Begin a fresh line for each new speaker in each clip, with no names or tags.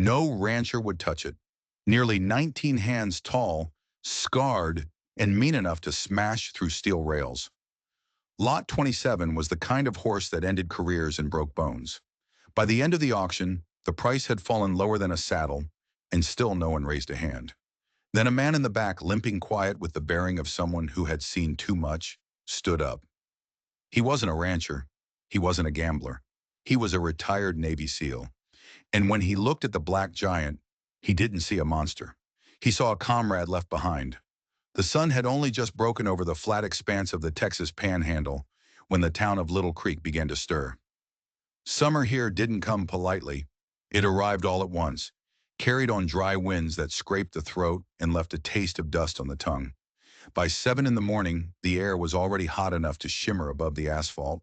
No rancher would touch it. Nearly 19 hands tall, scarred, and mean enough to smash through steel rails. Lot 27 was the kind of horse that ended careers and broke bones. By the end of the auction, the price had fallen lower than a saddle, and still no one raised a hand. Then a man in the back, limping quiet with the bearing of someone who had seen too much, stood up. He wasn't a rancher. He wasn't a gambler. He was a retired Navy SEAL. And when he looked at the black giant, he didn't see a monster. He saw a comrade left behind. The sun had only just broken over the flat expanse of the Texas Panhandle when the town of Little Creek began to stir. Summer here didn't come politely. It arrived all at once, carried on dry winds that scraped the throat and left a taste of dust on the tongue. By 7 in the morning, the air was already hot enough to shimmer above the asphalt,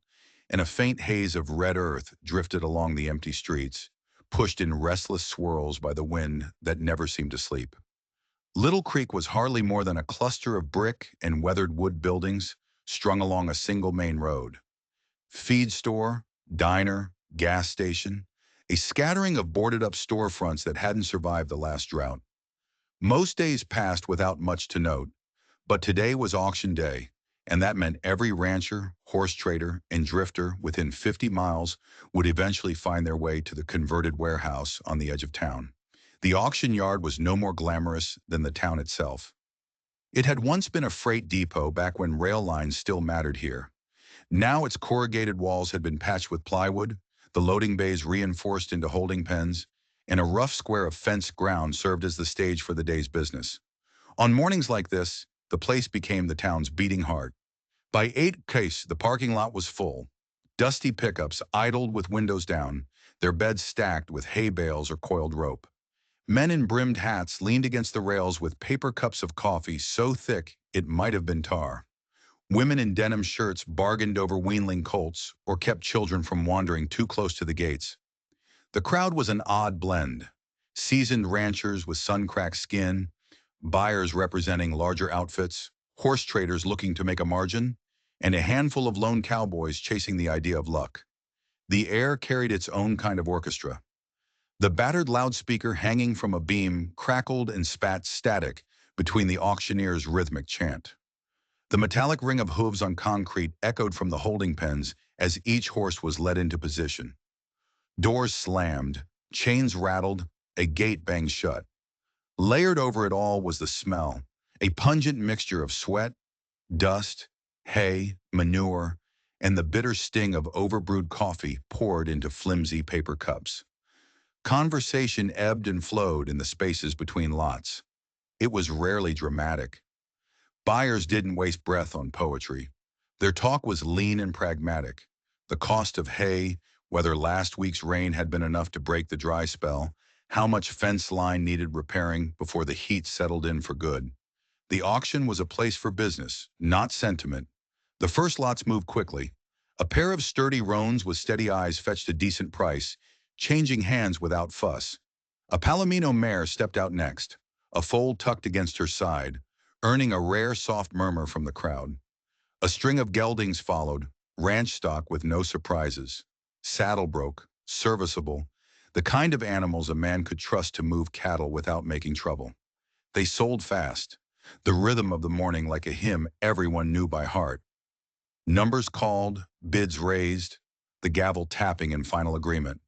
and a faint haze of red earth drifted along the empty streets, pushed in restless swirls by the wind that never seemed to sleep. Little Creek was hardly more than a cluster of brick and weathered wood buildings strung along a single main road. Feed store, diner, gas station, a scattering of boarded-up storefronts that hadn't survived the last drought. Most days passed without much to note, but today was auction day, and that meant every rancher, horse trader, and drifter within 50 miles would eventually find their way to the converted warehouse on the edge of town. The auction yard was no more glamorous than the town itself. It had once been a freight depot back when rail lines still mattered here. Now its corrugated walls had been patched with plywood, the loading bays reinforced into holding pens, and a rough square of fenced ground served as the stage for the day's business. On mornings like this, the place became the town's beating heart. By 8 the parking lot was full. Dusty pickups idled with windows down, their beds stacked with hay bales or coiled rope. Men in brimmed hats leaned against the rails with paper cups of coffee so thick it might have been tar. Women in denim shirts bargained over weanling colts or kept children from wandering too close to the gates. The crowd was an odd blend. Seasoned ranchers with sun-cracked skin, buyers representing larger outfits, horse traders looking to make a margin, and a handful of lone cowboys chasing the idea of luck. The air carried its own kind of orchestra. The battered loudspeaker hanging from a beam crackled and spat static between the auctioneer's rhythmic chant. The metallic ring of hooves on concrete echoed from the holding pens as each horse was led into position. Doors slammed, chains rattled, a gate banged shut. Layered over it all was the smell, a pungent mixture of sweat, dust, hay, manure, and the bitter sting of overbrewed coffee poured into flimsy paper cups. Conversation ebbed and flowed in the spaces between lots. It was rarely dramatic. Buyers didn't waste breath on poetry. Their talk was lean and pragmatic. The cost of hay, whether last week's rain had been enough to break the dry spell, how much fence line needed repairing before the heat settled in for good. The auction was a place for business, not sentiment. The first lots moved quickly. A pair of sturdy roans with steady eyes fetched a decent price, changing hands without fuss. A Palomino mare stepped out next, a foal tucked against her side, earning a rare soft murmur from the crowd. A string of geldings followed, ranch stock with no surprises. Saddle broke, serviceable, the kind of animals a man could trust to move cattle without making trouble. They sold fast, the rhythm of the morning like a hymn everyone knew by heart. Numbers called, bids raised, the gavel tapping in final agreement.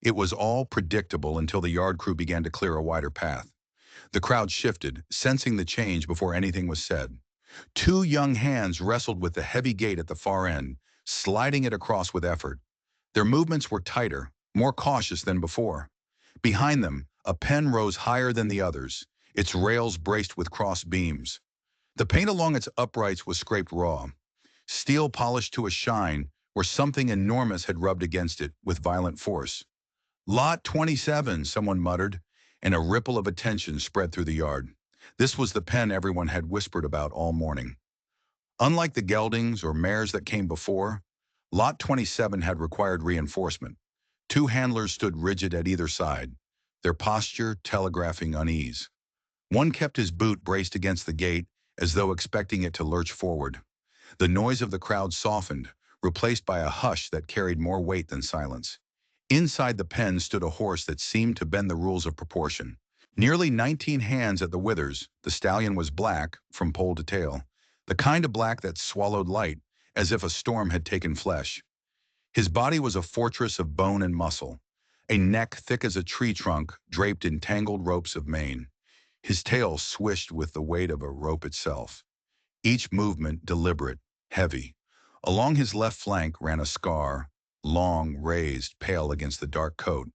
It was all predictable until the yard crew began to clear a wider path. The crowd shifted, sensing the change before anything was said. Two young hands wrestled with the heavy gate at the far end, sliding it across with effort. Their movements were tighter, more cautious than before. Behind them, a pen rose higher than the others, its rails braced with cross beams. The paint along its uprights was scraped raw, steel polished to a shine where something enormous had rubbed against it with violent force. "Lot 27, someone muttered, and a ripple of attention spread through the yard. This was the pen everyone had whispered about all morning. Unlike the geldings or mares that came before, Lot 27 had required reinforcement. Two handlers stood rigid at either side, their posture telegraphing unease. One kept his boot braced against the gate as though expecting it to lurch forward. The noise of the crowd softened, replaced by a hush that carried more weight than silence. Inside the pen stood a horse that seemed to bend the rules of proportion. Nearly 19 hands at the withers, the stallion was black from poll to tail, the kind of black that swallowed light, as if a storm had taken flesh. His body was a fortress of bone and muscle, a neck thick as a tree trunk draped in tangled ropes of mane. His tail swished with the weight of a rope itself, each movement deliberate, heavy. Along his left flank ran a scar, long, raised, pale against the dark coat.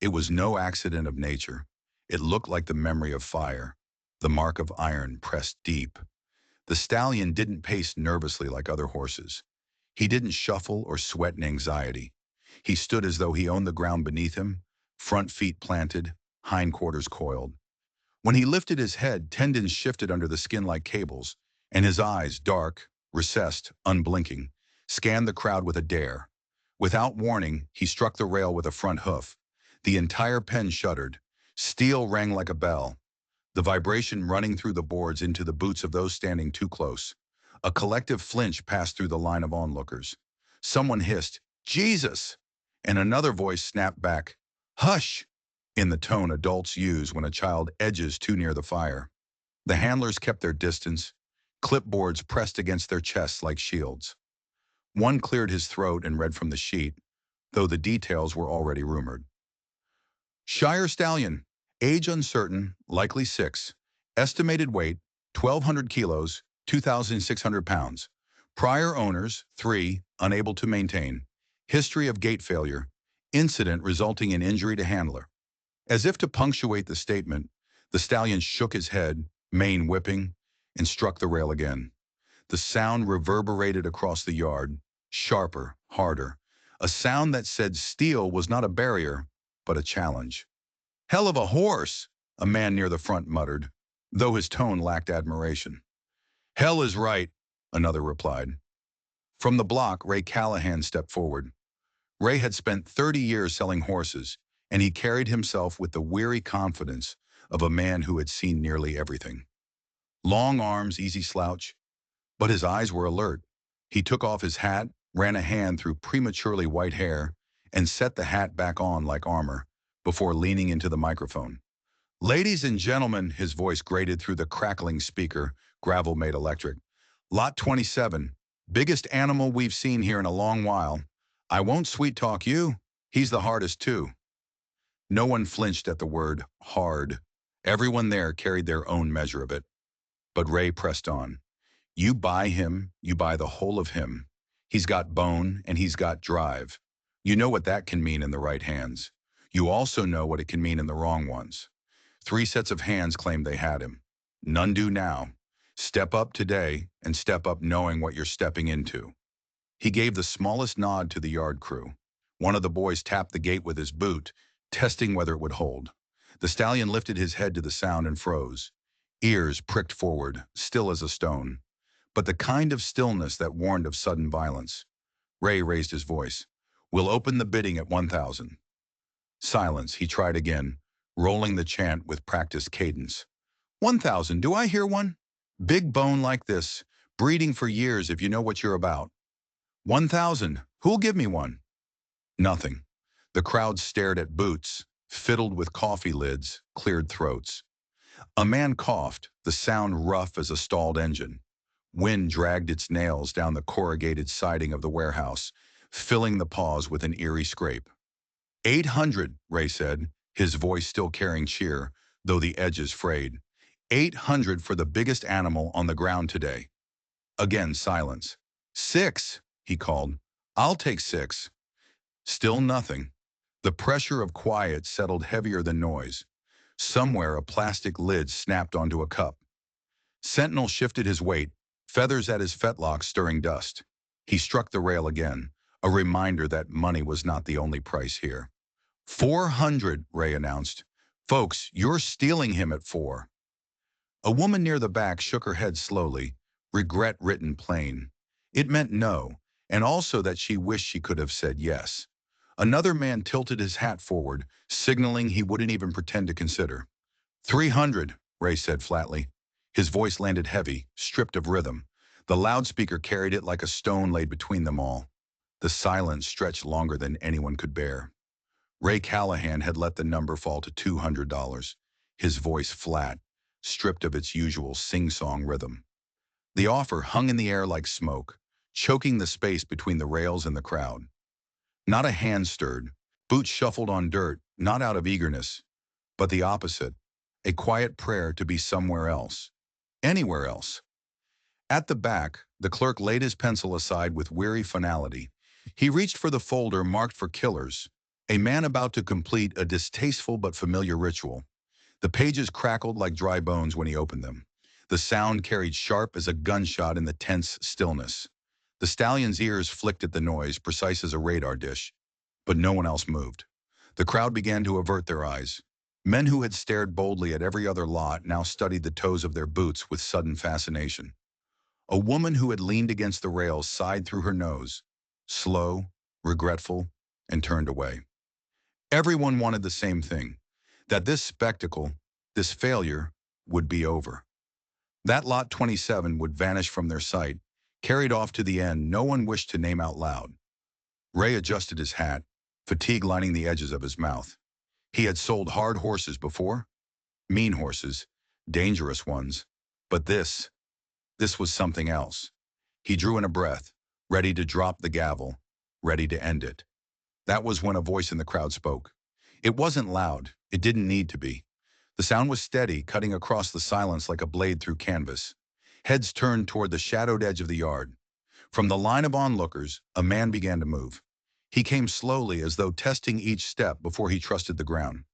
It was no accident of nature. It looked like the memory of fire, the mark of iron pressed deep. The stallion didn't pace nervously like other horses. He didn't shuffle or sweat in anxiety. He stood as though he owned the ground beneath him, front feet planted, hindquarters coiled. When he lifted his head, tendons shifted under the skin like cables, and his eyes, dark, recessed, unblinking, scanned the crowd with a dare. Without warning, he struck the rail with a front hoof. The entire pen shuddered. Steel rang like a bell, the vibration running through the boards into the boots of those standing too close. A collective flinch passed through the line of onlookers. Someone hissed, "Jesus!" And another voice snapped back, "Hush!" in the tone adults use when a child edges too near the fire. The handlers kept their distance, clipboards pressed against their chests like shields. One cleared his throat and read from the sheet, though the details were already rumored. Shire stallion, age uncertain, likely 6. Estimated weight, 1,200 kilos, 2,600 pounds. Prior owners, 3, unable to maintain. History of gait failure. Incident resulting in injury to handler. As if to punctuate the statement, the stallion shook his head, mane whipping, and struck the rail again. The sound reverberated across the yard, sharper, harder. A sound that said steel was not a barrier, but a challenge. "Hell of a horse," a man near the front muttered, though his tone lacked admiration. "Hell is right," another replied. From the block, Ray Callahan stepped forward. Ray had spent 30 years selling horses, and he carried himself with the weary confidence of a man who had seen nearly everything. Long arms, easy slouch, but his eyes were alert. He took off his hat, ran a hand through prematurely white hair, and set the hat back on like armor before leaning into the microphone. "Ladies and gentlemen," his voice grated through the crackling speaker, gravel made electric. "Lot 27, biggest animal we've seen here in a long while. I won't sweet talk you. He's the hardest too." No one flinched at the word hard. Everyone there carried their own measure of it. But Ray pressed on. "You buy him, you buy the whole of him. He's got bone and he's got drive. You know what that can mean in the right hands. You also know what it can mean in the wrong ones. 3 sets of hands claimed they had him. None do now. Step up today and step up knowing what you're stepping into." He gave the smallest nod to the yard crew. One of the boys tapped the gate with his boot, testing whether it would hold. The stallion lifted his head to the sound and froze. Ears pricked forward, still as a stone, but the kind of stillness that warned of sudden violence. Ray raised his voice. "We'll open the bidding at 1,000. Silence. He tried again, rolling the chant with practiced cadence. 1,000, do I hear one? Big bone like this, breeding for years if you know what you're about. 1,000, who'll give me one?" Nothing. The crowd stared at boots, fiddled with coffee lids, cleared throats. A man coughed, the sound rough as a stalled engine. Wind dragged its nails down the corrugated siding of the warehouse, filling the pause with an eerie scrape. 800, Ray said, his voice still carrying cheer, though the edges frayed. 800 for the biggest animal on the ground today. Again, silence. 6, he called. "I'll take 6. Still nothing. The pressure of quiet settled heavier than noise. Somewhere a plastic lid snapped onto a cup. Sentinel shifted his weight, feathers at his fetlocks stirring dust. He struck the rail again, a reminder that money was not the only price here. 400, Ray announced. "Folks, you're stealing him at 4. A woman near the back shook her head slowly, regret written plain. It meant no, and also that she wished she could have said yes. Another man tilted his hat forward, signaling he wouldn't even pretend to consider. 300, Ray said flatly. His voice landed heavy, stripped of rhythm. The loudspeaker carried it like a stone laid between them all. The silence stretched longer than anyone could bear. Ray Callahan had let the number fall to $200, his voice flat, stripped of its usual sing-song rhythm. The offer hung in the air like smoke, choking the space between the rails and the crowd. Not a hand stirred. Boots shuffled on dirt, not out of eagerness, but the opposite, a quiet prayer to be somewhere else. Anywhere else. At the back, the clerk laid his pencil aside with weary finality. He reached for the folder marked for killers, a man about to complete a distasteful but familiar ritual. The pages crackled like dry bones when he opened them. The sound carried sharp as a gunshot in the tense stillness. The stallion's ears flicked at the noise, precise as a radar dish, but no one else moved. The crowd began to avert their eyes. Men who had stared boldly at every other lot now studied the toes of their boots with sudden fascination. A woman who had leaned against the rails sighed through her nose, slow, regretful, and turned away. Everyone wanted the same thing, that this spectacle, this failure, would be over. That Lot 27 would vanish from their sight, carried off to the end no one wished to name out loud. Ray adjusted his hat, fatigue lining the edges of his mouth. He had sold hard horses before, mean horses, dangerous ones, but this was something else. He drew in a breath, ready to drop the gavel, ready to end it. That was when a voice in the crowd spoke. It wasn't loud. It didn't need to be. The sound was steady, cutting across the silence like a blade through canvas. Heads turned toward the shadowed edge of the yard. From the line of onlookers, a man began to move. He came slowly, as though testing each step before he trusted the ground.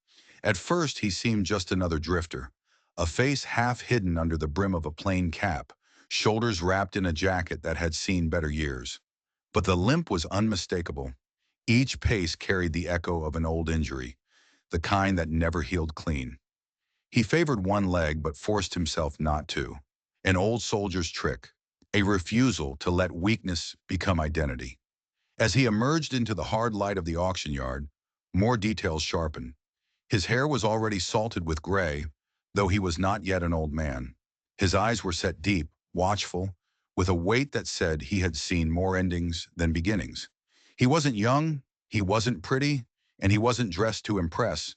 At first, he seemed just another drifter, a face half hidden under the brim of a plain cap, shoulders wrapped in a jacket that had seen better years. But the limp was unmistakable. Each pace carried the echo of an old injury, the kind that never healed clean. He favored one leg but forced himself not to. An old soldier's trick, a refusal to let weakness become identity. As he emerged into the hard light of the auction yard, more details sharpened. His hair was already salted with gray, though he was not yet an old man. His eyes were set deep, watchful, with a weight that said he had seen more endings than beginnings. He wasn't young, he wasn't pretty, and he wasn't dressed to impress,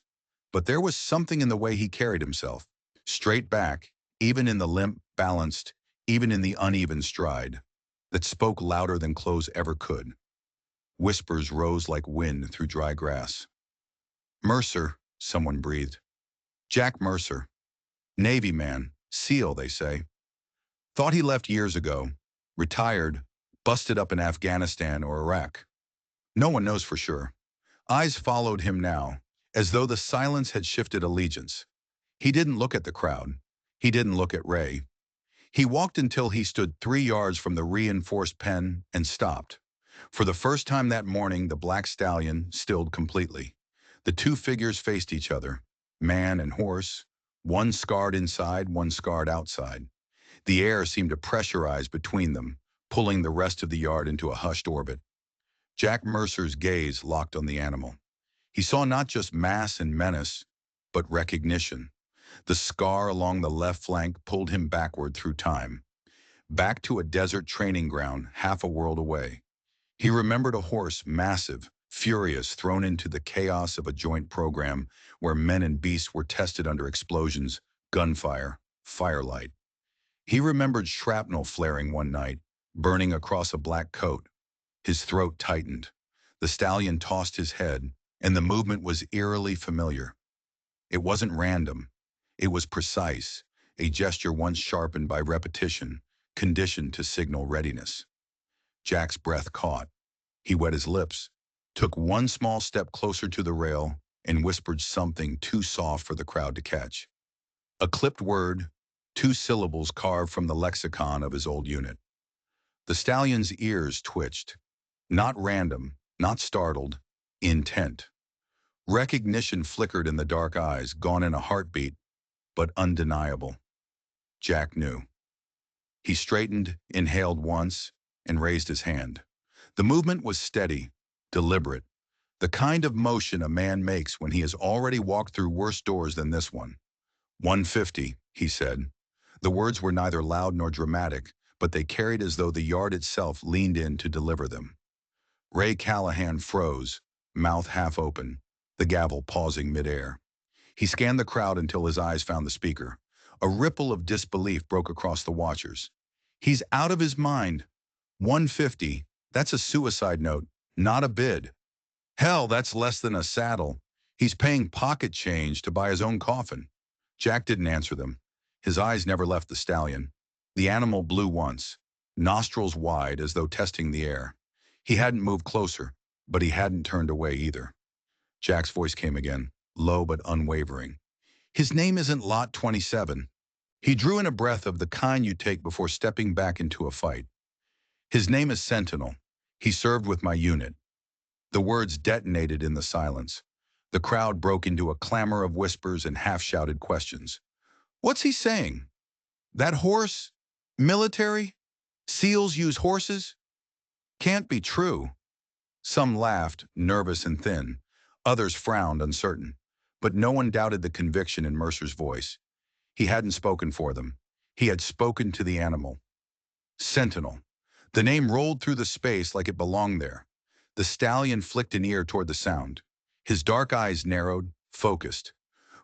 but there was something in the way he carried himself, straight back, even in the limp, balanced, even in the uneven stride, that spoke louder than clothes ever could. Whispers rose like wind through dry grass. Mercer, someone breathed. Jack Mercer. Navy man, SEAL, they say. Thought he left years ago. Retired, busted up in Afghanistan or Iraq. No one knows for sure. Eyes followed him now, as though the silence had shifted allegiance. He didn't look at the crowd. He didn't look at Ray. He walked until he stood 3 yards from the reinforced pen and stopped. For the first time that morning, the black stallion stilled completely. The two figures faced each other, man and horse, one scarred inside, one scarred outside. The air seemed to pressurize between them, pulling the rest of the yard into a hushed orbit. Jack Mercer's gaze locked on the animal. He saw not just mass and menace, but recognition. The scar along the left flank pulled him backward through time, back to a desert training ground half a world away. He remembered a horse, massive, furious, thrown into the chaos of a joint program where men and beasts were tested under explosions, gunfire, firelight. He remembered shrapnel flaring one night, burning across a black coat. His throat tightened. The stallion tossed his head, and the movement was eerily familiar. It wasn't random. It was precise, a gesture once sharpened by repetition, conditioned to signal readiness. Jack's breath caught. He wet his lips, took one small step closer to the rail, and whispered something too soft for the crowd to catch. A clipped word, 2 syllables carved from the lexicon of his old unit. The stallion's ears twitched. Not random, not startled, intent. Recognition flickered in the dark eyes, gone in a heartbeat, but undeniable. Jack knew. He straightened, inhaled once, and raised his hand. The movement was steady, deliberate, the kind of motion a man makes when he has already walked through worse doors than this one. 150, he said. The words were neither loud nor dramatic, but they carried as though the yard itself leaned in to deliver them. Ray Callahan froze, mouth half open, the gavel pausing midair. He scanned the crowd until his eyes found the speaker. A ripple of disbelief broke across the watchers. He's out of his mind. 150, that's a suicide note, not a bid. Hell, that's less than a saddle. He's paying pocket change to buy his own coffin. Jack didn't answer them. His eyes never left the stallion. The animal blew once, nostrils wide as though testing the air. He hadn't moved closer, but he hadn't turned away either. Jack's voice came again, low but unwavering. His name isn't Lot 27. He drew in a breath of the kind you take before stepping back into a fight. His name is Sentinel. He served with my unit. The words detonated in the silence. The crowd broke into a clamor of whispers and half-shouted questions. What's he saying? That horse? Military? SEALs use horses? Can't be true. Some laughed, nervous and thin. Others frowned, uncertain. But no one doubted the conviction in Mercer's voice. He hadn't spoken for them. He had spoken to the animal. Sentinel. The name rolled through the space like it belonged there. The stallion flicked an ear toward the sound. His dark eyes narrowed, focused.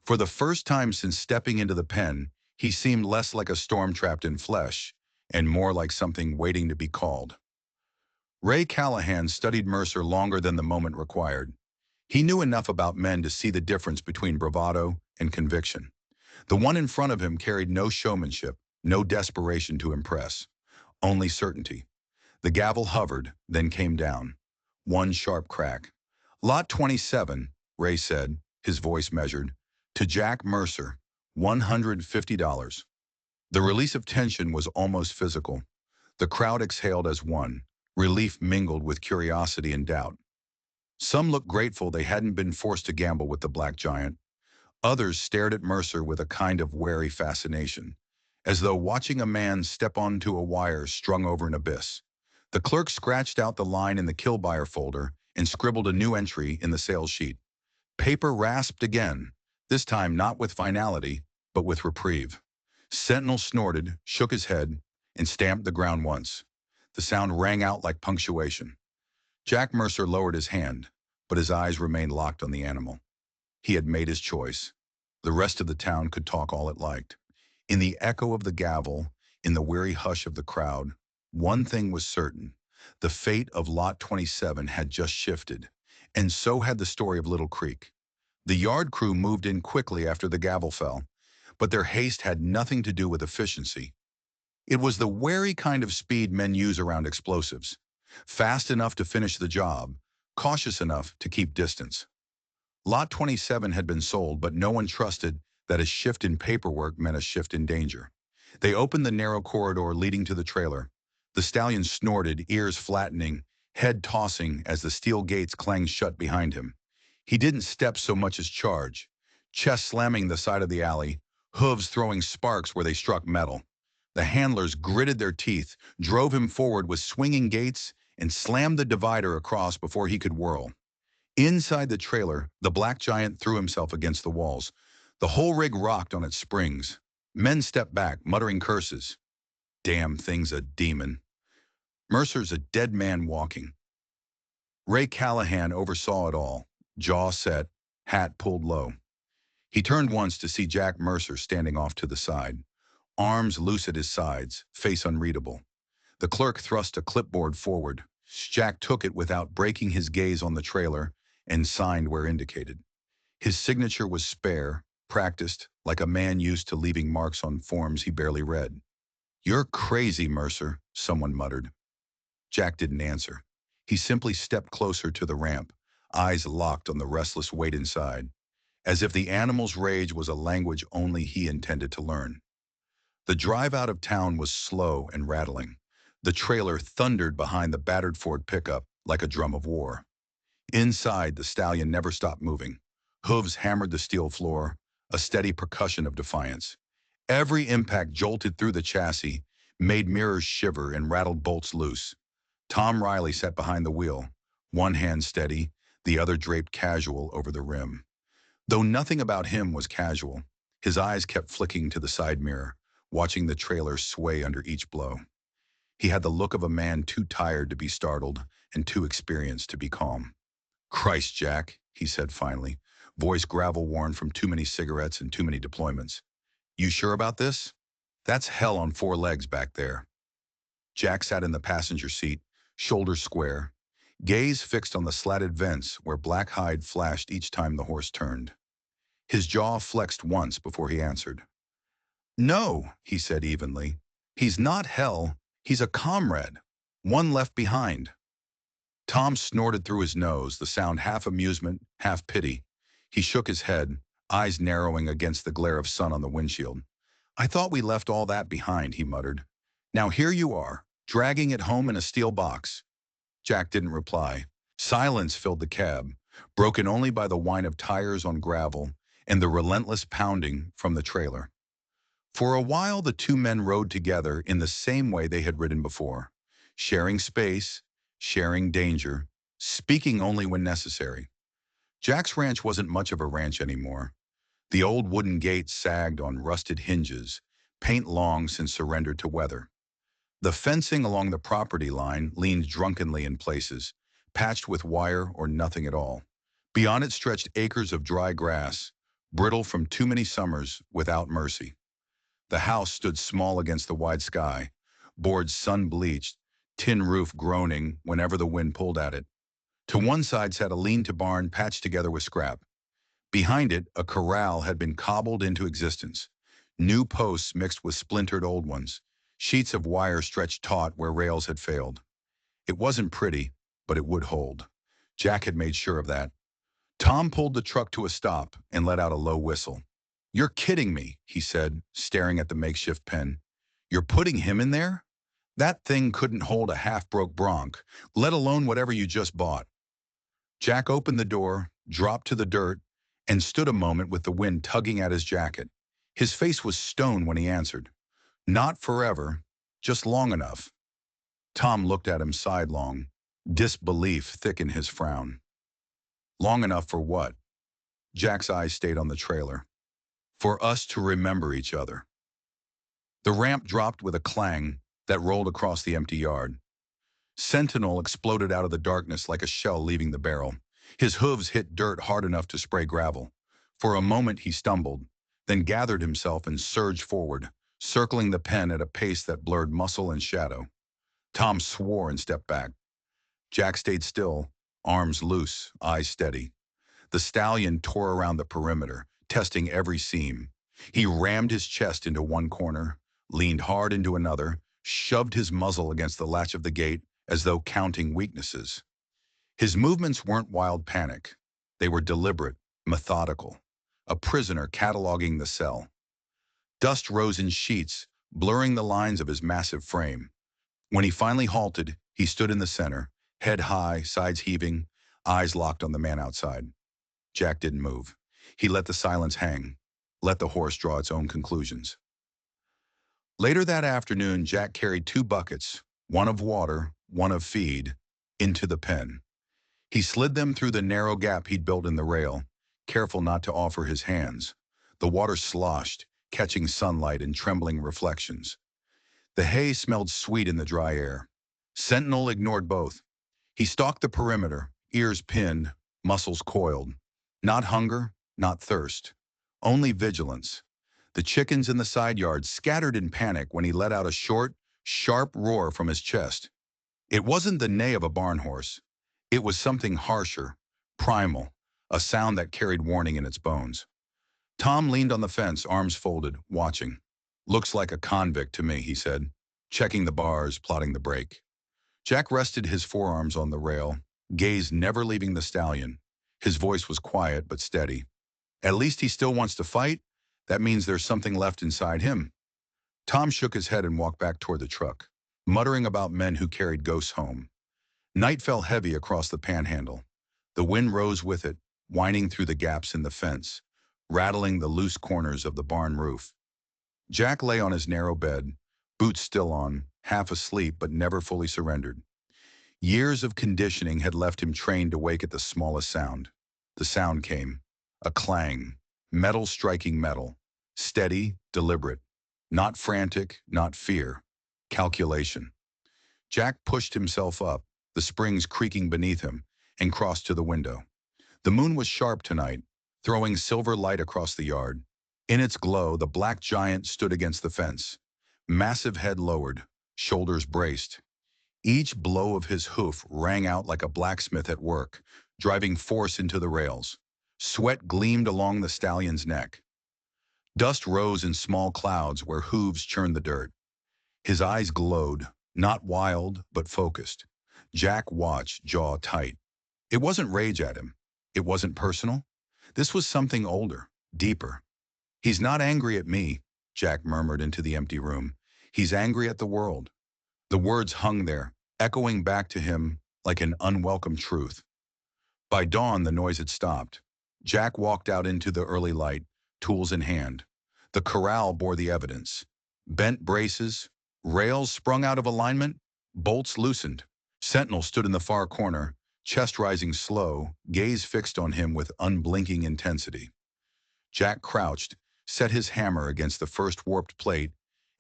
For the first time since stepping into the pen, he seemed less like a storm trapped in flesh, and more like something waiting to be called. Ray Callahan studied Mercer longer than the moment required. He knew enough about men to see the difference between bravado and conviction. The one in front of him carried no showmanship, no desperation to impress, only certainty. The gavel hovered, then came down. One sharp crack. Lot 27, Ray said, his voice measured. To Jack Mercer, $150. The release of tension was almost physical. The crowd exhaled as one, relief mingled with curiosity and doubt. Some looked grateful they hadn't been forced to gamble with the black giant. Others stared at Mercer with a kind of wary fascination, as though watching a man step onto a wire strung over an abyss. The clerk scratched out the line in the kill buyer folder and scribbled a new entry in the sales sheet. Paper rasped again, this time not with finality, but with reprieve. Sentinel snorted, shook his head, and stamped the ground once. The sound rang out like punctuation. Jack Mercer lowered his hand, but his eyes remained locked on the animal. He had made his choice. The rest of the town could talk all it liked. In the echo of the gavel, in the weary hush of the crowd, one thing was certain. The fate of Lot 27 had just shifted, and so had the story of Little Creek. The yard crew moved in quickly after the gavel fell, but their haste had nothing to do with efficiency. It was the wary kind of speed men use around explosives. Fast enough to finish the job, cautious enough to keep distance. Lot 27 had been sold, but no one trusted that a shift in paperwork meant a shift in danger. They opened the narrow corridor leading to the trailer. The stallion snorted, ears flattening, head tossing as the steel gates clanged shut behind him. He didn't step so much as charge, chest slamming the side of the alley, hooves throwing sparks where they struck metal. The handlers gritted their teeth, drove him forward with swinging gates, and slammed the divider across before he could whirl. Inside the trailer, the black giant threw himself against the walls. The whole rig rocked on its springs. Men stepped back, muttering curses. Damn thing's a demon. Mercer's a dead man walking. Ray Callahan oversaw it all, jaw set, hat pulled low. He turned once to see Jack Mercer standing off to the side, arms loose at his sides, face unreadable. The clerk thrust a clipboard forward. Jack took it without breaking his gaze on the trailer and signed where indicated. His signature was spare, practiced, like a man used to leaving marks on forms he barely read. "You're crazy, Mercer," someone muttered. Jack didn't answer. He simply stepped closer to the ramp, eyes locked on the restless weight inside, as if the animal's rage was a language only he intended to learn. The drive out of town was slow and rattling. The trailer thundered behind the battered Ford pickup like a drum of war. Inside, the stallion never stopped moving. Hooves hammered the steel floor, a steady percussion of defiance. Every impact jolted through the chassis, made mirrors shiver and rattled bolts loose. Tom Riley sat behind the wheel, one hand steady, the other draped casual over the rim. Though nothing about him was casual, his eyes kept flicking to the side mirror, watching the trailer sway under each blow. He had the look of a man too tired to be startled and too experienced to be calm. "Christ, Jack," he said finally, voice gravel-worn from too many cigarettes and too many deployments. You sure about this? That's hell on four legs back there. Jack sat in the passenger seat, shoulders square, gaze fixed on the slatted vents where black hide flashed each time the horse turned. His jaw flexed once before he answered. No, he said evenly. He's not hell. He's a comrade. One left behind. Tom snorted through his nose, the sound half amusement, half pity. He shook his head, eyes narrowing against the glare of sun on the windshield. I thought we left all that behind, he muttered. Now here you are, dragging it home in a steel box. Jack didn't reply. Silence filled the cab, broken only by the whine of tires on gravel and the relentless pounding from the trailer. For a while, the two men rode together in the same way they had ridden before, sharing space, sharing danger, speaking only when necessary. Jack's ranch wasn't much of a ranch anymore. The old wooden gate sagged on rusted hinges, paint long since surrendered to weather. The fencing along the property line leaned drunkenly in places, patched with wire or nothing at all. Beyond it stretched acres of dry grass, brittle from too many summers without mercy. The house stood small against the wide sky, boards sun-bleached, tin roof groaning whenever the wind pulled at it. To one side sat a lean-to barn patched together with scrap. Behind it, a corral had been cobbled into existence. New posts mixed with splintered old ones. Sheets of wire stretched taut where rails had failed. It wasn't pretty, but it would hold. Jack had made sure of that. Tom pulled the truck to a stop and let out a low whistle. You're kidding me, he said, staring at the makeshift pen. You're putting him in there? That thing couldn't hold a half-broke bronc, let alone whatever you just bought. Jack opened the door, dropped to the dirt, and stood a moment with the wind tugging at his jacket. His face was stone when he answered. Not forever, just long enough. Tom looked at him sidelong, disbelief thick in his frown. Long enough for what? Jack's eyes stayed on the trailer. For us to remember each other. The ramp dropped with a clang that rolled across the empty yard. Sentinel exploded out of the darkness like a shell leaving the barrel. His hooves hit dirt hard enough to spray gravel. For a moment he stumbled, then gathered himself and surged forward, circling the pen at a pace that blurred muscle and shadow. Tom swore and stepped back. Jack stayed still, arms loose, eyes steady. The stallion tore around the perimeter, testing every seam. He rammed his chest into one corner, leaned hard into another, shoved his muzzle against the latch of the gate as though counting weaknesses. His movements weren't wild panic. They were deliberate, methodical. A prisoner cataloging the cell. Dust rose in sheets, blurring the lines of his massive frame. When he finally halted, he stood in the center, head high, sides heaving, eyes locked on the man outside. Jack didn't move. He let the silence hang, let the horse draw its own conclusions. Later that afternoon, Jack carried two buckets, one of water, one of feed, into the pen. He slid them through the narrow gap he'd built in the rail, careful not to offer his hands. The water sloshed, catching sunlight and trembling reflections. The hay smelled sweet in the dry air. Sentinel ignored both. He stalked the perimeter, ears pinned, muscles coiled. Not hunger, not thirst. Only vigilance. The chickens in the side yard scattered in panic when he let out a short, sharp roar from his chest. It wasn't the neigh of a barn horse. It was something harsher, primal, a sound that carried warning in its bones. Tom leaned on the fence, arms folded, watching. Looks like a convict to me, he said, checking the bars, plotting the break. Jack rested his forearms on the rail, gaze never leaving the stallion. His voice was quiet but steady. At least he still wants to fight. That means there's something left inside him. Tom shook his head and walked back toward the truck, muttering about men who carried ghosts home. Night fell heavy across the panhandle. The wind rose with it, whining through the gaps in the fence, rattling the loose corners of the barn roof. Jack lay on his narrow bed, boots still on, half asleep but never fully surrendered. Years of conditioning had left him trained to wake at the smallest sound. The sound came, a clang, metal striking metal, steady, deliberate, not frantic, not fear, calculation. Jack pushed himself up, the springs creaking beneath him, and crossed to the window. The moon was sharp tonight, throwing silver light across the yard. In its glow, the black giant stood against the fence, massive head lowered, shoulders braced. Each blow of his hoof rang out like a blacksmith at work, driving force into the rails. Sweat gleamed along the stallion's neck. Dust rose in small clouds where hooves churned the dirt. His eyes glowed, not wild, but focused. Jack watched, jaw tight. It wasn't rage at him. It wasn't personal. This was something older, deeper. "He's not angry at me," Jack murmured into the empty room. "He's angry at the world." The words hung there, echoing back to him like an unwelcome truth. By dawn, the noise had stopped. Jack walked out into the early light, tools in hand. The corral bore the evidence. Bent braces, rails sprung out of alignment, bolts loosened. Sentinel stood in the far corner, chest rising slow, gaze fixed on him with unblinking intensity. Jack crouched, set his hammer against the first warped plate,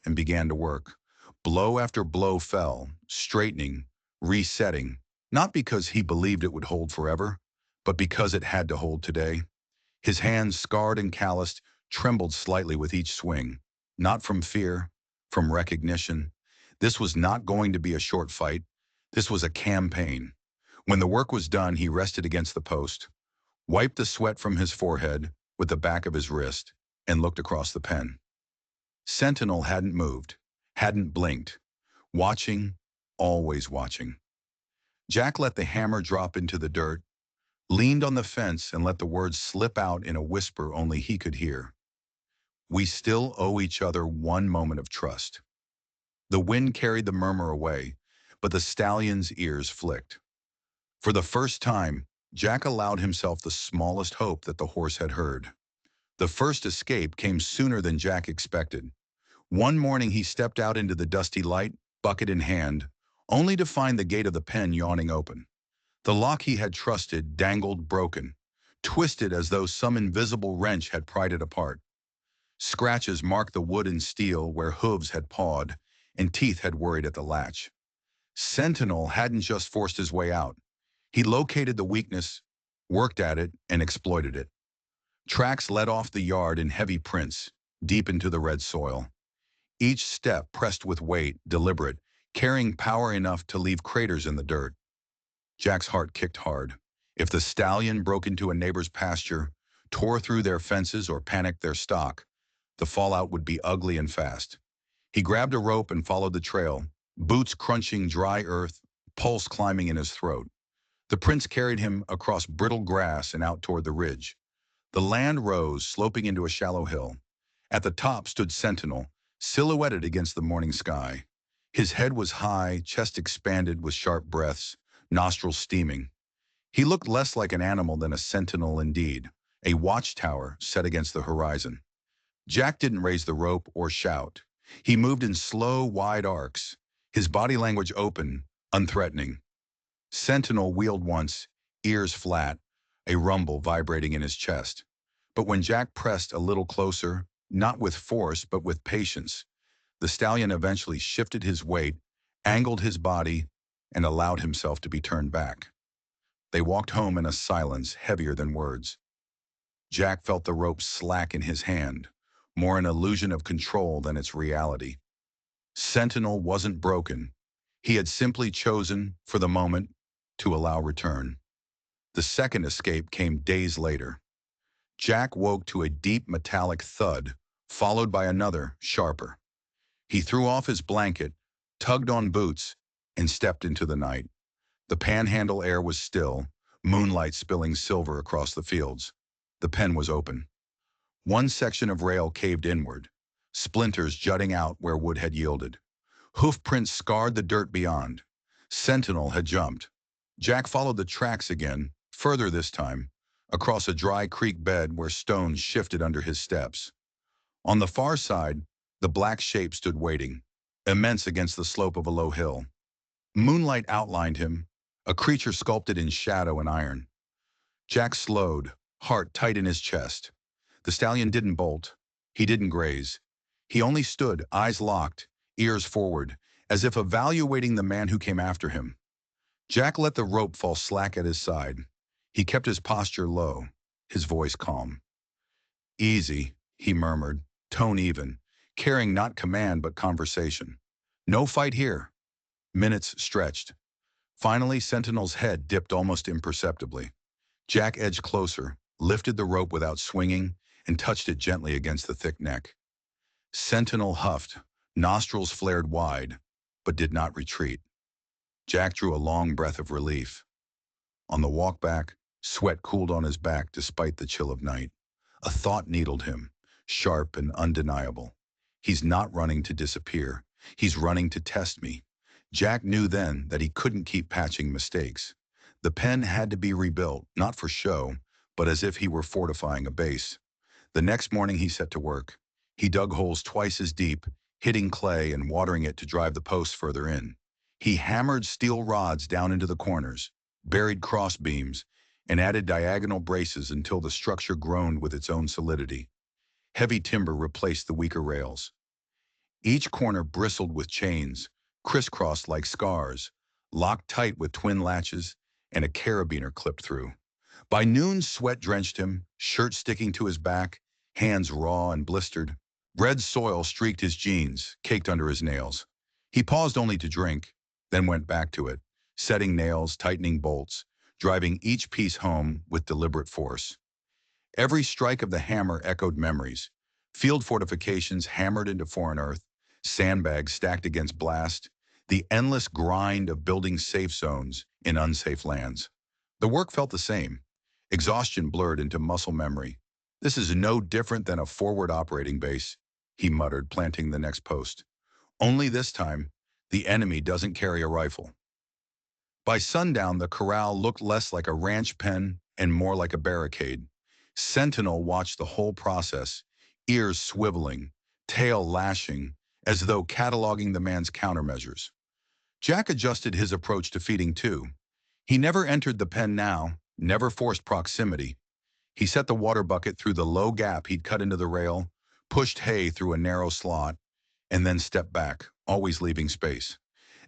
and began to work. Blow after blow fell, straightening, resetting, not because he believed it would hold forever, but because it had to hold today. His hands, scarred and calloused, trembled slightly with each swing, not from fear, from recognition. This was not going to be a short fight. This was a campaign. When the work was done, he rested against the post, wiped the sweat from his forehead with the back of his wrist, and looked across the pen. Sentinel hadn't moved, hadn't blinked, watching, always watching. Jack let the hammer drop into the dirt, leaned on the fence, and let the words slip out in a whisper only he could hear. "We still owe each other one moment of trust." The wind carried the murmur away, but the stallion's ears flicked. For the first time, Jack allowed himself the smallest hope that the horse had heard. The first escape came sooner than Jack expected. One morning he stepped out into the dusty light, bucket in hand, only to find the gate of the pen yawning open. The lock he had trusted dangled broken, twisted as though some invisible wrench had pried it apart. Scratches marked the wood and steel where hooves had pawed and teeth had worried at the latch. Sentinel hadn't just forced his way out. He located the weakness, worked at it, and exploited it. Tracks led off the yard in heavy prints, deep into the red soil. Each step pressed with weight, deliberate, carrying power enough to leave craters in the dirt. Jack's heart kicked hard. If the stallion broke into a neighbor's pasture, tore through their fences, or panicked their stock, the fallout would be ugly and fast. He grabbed a rope and followed the trail, boots crunching dry earth, pulse climbing in his throat. The prints carried him across brittle grass and out toward the ridge. The land rose, sloping into a shallow hill. At the top stood Sentinel, silhouetted against the morning sky. His head was high, chest expanded with sharp breaths, nostrils steaming. He looked less like an animal than a sentinel indeed, a watchtower set against the horizon. Jack didn't raise the rope or shout. He moved in slow, wide arcs, his body language open, unthreatening. Sentinel wheeled once, ears flat, a rumble vibrating in his chest. But when Jack pressed a little closer, not with force but with patience, the stallion eventually shifted his weight, angled his body, and allowed himself to be turned back. They walked home in a silence heavier than words. Jack felt the rope slack in his hand, more an illusion of control than its reality. Sentinel wasn't broken. He had simply chosen, for the moment, to allow return. The second escape came days later. Jack woke to a deep metallic thud, followed by another, sharper. He threw off his blanket, tugged on boots, and stepped into the night. The panhandle air was still, moonlight spilling silver across the fields. The pen was open. One section of rail caved inward, splinters jutting out where wood had yielded. Hoof prints scarred the dirt beyond. Sentinel had jumped. Jack followed the tracks again, further this time, across a dry creek bed where stones shifted under his steps. On the far side, the black shape stood waiting, immense against the slope of a low hill. Moonlight outlined him, a creature sculpted in shadow and iron. Jack slowed, heart tight in his chest. The stallion didn't bolt. He didn't graze. He only stood, eyes locked, ears forward, as if evaluating the man who came after him. Jack let the rope fall slack at his side. He kept his posture low. his voice calm. Easy, he murmured, tone even, carrying not command but conversation. No fight here. Minutes stretched. Finally, Sentinel's head dipped almost imperceptibly. Jack edged closer, lifted the rope without swinging, and touched it gently against the thick neck. Sentinel huffed, nostrils flared wide, but did not retreat. Jack drew a long breath of relief. On the walk back, sweat cooled on his back despite the chill of night. A thought needled him, sharp and undeniable. He's not running to disappear. He's running to test me. Jack knew then that he couldn't keep patching mistakes. The pen had to be rebuilt, not for show, but as if he were fortifying a base. The next morning he set to work. He dug holes twice as deep, hitting clay and watering it to drive the posts further in. He hammered steel rods down into the corners, buried cross beams, and added diagonal braces until the structure groaned with its own solidity. Heavy timber replaced the weaker rails. Each corner bristled with chains, crisscrossed like scars, locked tight with twin latches, and a carabiner clipped through. By noon, sweat drenched him, shirt sticking to his back, hands raw and blistered. Red soil streaked his jeans, caked under his nails. He paused only to drink, then went back to it, setting nails, tightening bolts, driving each piece home with deliberate force. Every strike of the hammer echoed memories. Field fortifications hammered into foreign earth, sandbags stacked against blast, the endless grind of building safe zones in unsafe lands. The work felt the same. Exhaustion blurred into muscle memory. This is no different than a forward operating base, he muttered, planting the next post. Only this time, the enemy doesn't carry a rifle. By sundown, the corral looked less like a ranch pen and more like a barricade. Sentinel watched the whole process, ears swiveling, tail lashing, as though cataloging the man's countermeasures. Jack adjusted his approach to feeding too. He never entered the pen now, never forced proximity. He set the water bucket through the low gap he'd cut into the rail, pushed hay through a narrow slot, and then stepped back, always leaving space.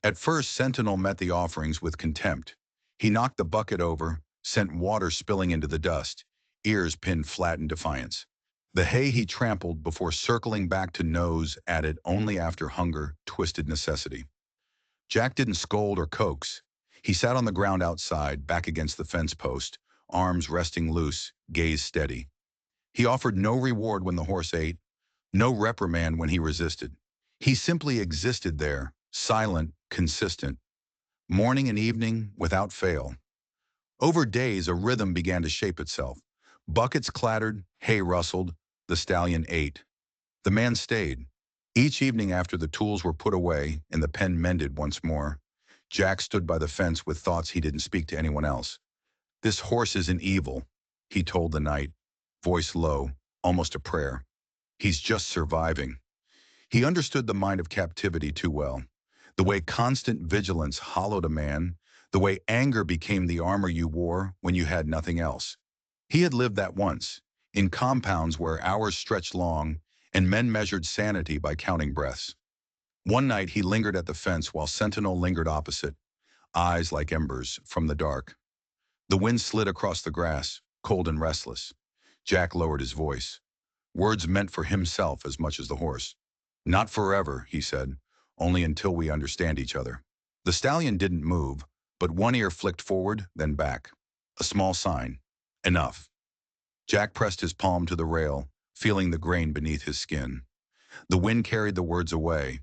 At first, Sentinel met the offerings with contempt. He knocked the bucket over, sent water spilling into the dust, ears pinned flat in defiance. The hay he trampled before circling back to nose added only after hunger twisted necessity. Jack didn't scold or coax. He sat on the ground outside, back against the fence post, arms resting loose, gaze steady. He offered no reward when the horse ate, no reprimand when he resisted. He simply existed there, silent, consistent, morning and evening without fail. Over days, a rhythm began to shape itself. Buckets clattered, hay rustled, the stallion ate. The man stayed. Each evening after the tools were put away and the pen mended once more, Jack stood by the fence with thoughts he didn't speak to anyone else. This horse isn't evil, he told the night, voice low, almost a prayer. He's just surviving. He understood the mind of captivity too well. The way constant vigilance hollowed a man, the way anger became the armor you wore when you had nothing else. He had lived that once, in compounds where hours stretched long and men measured sanity by counting breaths. One night he lingered at the fence while Sentinel lingered opposite, eyes like embers from the dark. The wind slid across the grass, cold and restless. Jack lowered his voice. Words meant for himself as much as the horse. Not forever, he said, only until we understand each other. The stallion didn't move, but one ear flicked forward, then back. A small sign. Enough. Jack pressed his palm to the rail, feeling the grain beneath his skin. The wind carried the words away,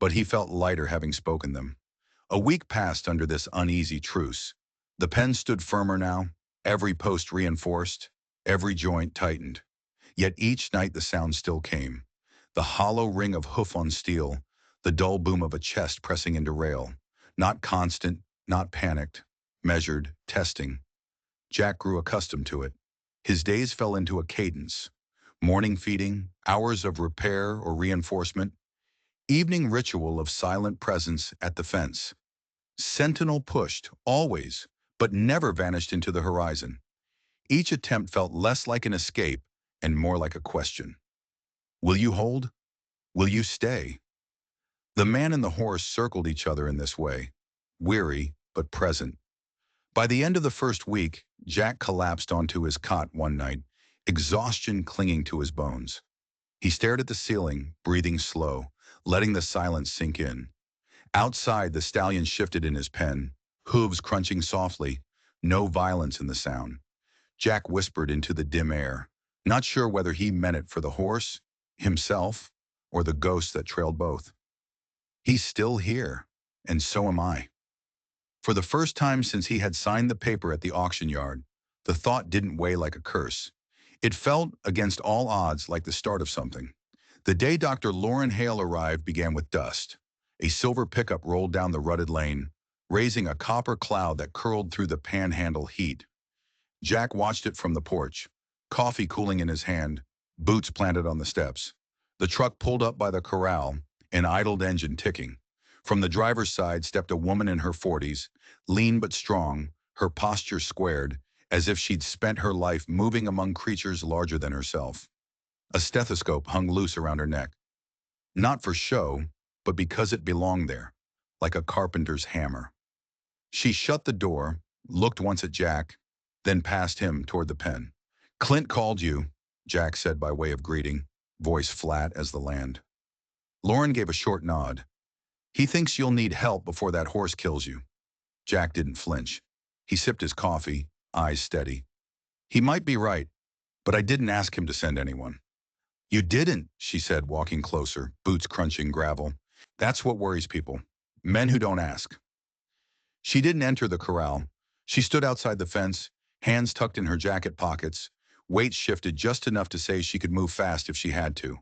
but he felt lighter having spoken them. A week passed under this uneasy truce. The pen stood firmer now, every post reinforced, every joint tightened. Yet each night the sound still came. The hollow ring of hoof on steel, the dull boom of a chest pressing into rail. Not constant, not panicked, measured, testing. Jack grew accustomed to it. His days fell into a cadence. Morning feeding, hours of repair or reinforcement, evening ritual of silent presence at the fence. Sentinel pushed, always, but never vanished into the horizon. Each attempt felt less like an escape and more like a question. Will you hold? Will you stay? The man and the horse circled each other in this way, weary but present. By the end of the first week, Jack collapsed onto his cot one night, exhaustion clinging to his bones. He stared at the ceiling, breathing slow, letting the silence sink in. Outside, the stallion shifted in his pen, hooves crunching softly, no violence in the sound. Jack whispered into the dim air, not sure whether he meant it for the horse, himself, or the ghost that trailed both. He's still here, and so am I. For the first time since he had signed the paper at the auction yard, the thought didn't weigh like a curse. It felt, against all odds, like the start of something. The day Dr. Lauren Hale arrived began with dust. A silver pickup rolled down the rutted lane, raising a copper cloud that curled through the panhandle heat. Jack watched it from the porch, coffee cooling in his hand, boots planted on the steps. The truck pulled up by the corral, an idled engine ticking. From the driver's side stepped a woman in her 40s, lean but strong, her posture squared, as if she'd spent her life moving among creatures larger than herself. A stethoscope hung loose around her neck. Not for show, but because it belonged there, like a carpenter's hammer. She shut the door, looked once at Jack, then past him toward the pen. "Clint called you," Jack said by way of greeting, voice flat as the land. Lauren gave a short nod. "He thinks you'll need help before that horse kills you." Jack didn't flinch. He sipped his coffee, eyes steady. "He might be right, but I didn't ask him to send anyone." "You didn't," she said, walking closer, boots crunching gravel. "That's what worries people. Men who don't ask." She didn't enter the corral. She stood outside the fence, hands tucked in her jacket pockets, weight shifted just enough to say she could move fast if she had to.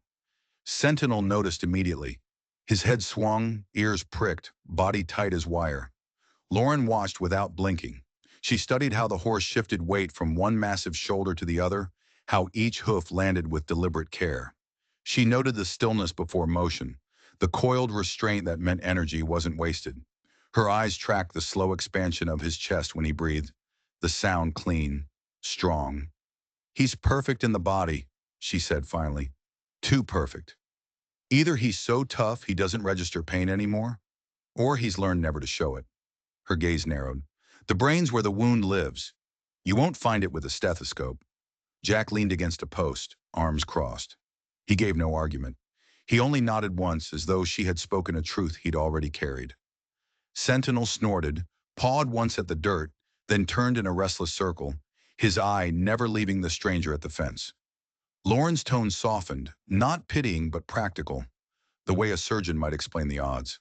Sentinel noticed immediately. His head swung, ears pricked, body tight as wire. Lauren watched without blinking. She studied how the horse shifted weight from one massive shoulder to the other, how each hoof landed with deliberate care. She noted the stillness before motion, the coiled restraint that meant energy wasn't wasted. Her eyes tracked the slow expansion of his chest when he breathed, the sound clean, strong. "He's perfect in the body," she said finally. "Too perfect. Either he's so tough he doesn't register pain anymore, or he's learned never to show it." Her gaze narrowed. "The brain's where the wound lives. You won't find it with a stethoscope." Jack leaned against a post, arms crossed. He gave no argument. He only nodded once, as though she had spoken a truth he'd already carried. Sentinel snorted, pawed once at the dirt, then turned in a restless circle, his eye never leaving the stranger at the fence. Lauren's tone softened, not pitying but practical, the way a surgeon might explain the odds.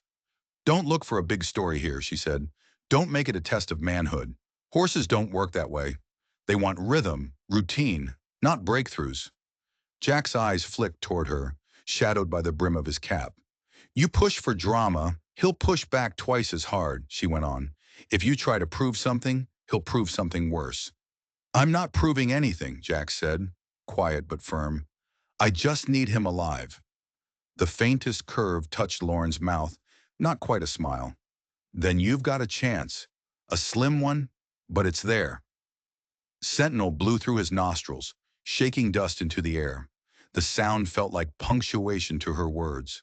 "Don't look for a big story here," she said. "Don't make it a test of manhood. Horses don't work that way. They want rhythm, routine, not breakthroughs." Jack's eyes flicked toward her, shadowed by the brim of his cap. "You push for drama, he'll push back twice as hard," she went on. "If you try to prove something, he'll prove something worse." "I'm not proving anything," Jack said, quiet but firm. "I just need him alive." The faintest curve touched Lauren's mouth, not quite a smile. "Then you've got a chance. A slim one, but it's there." Sentinel blew through his nostrils, shaking dust into the air. The sound felt like punctuation to her words.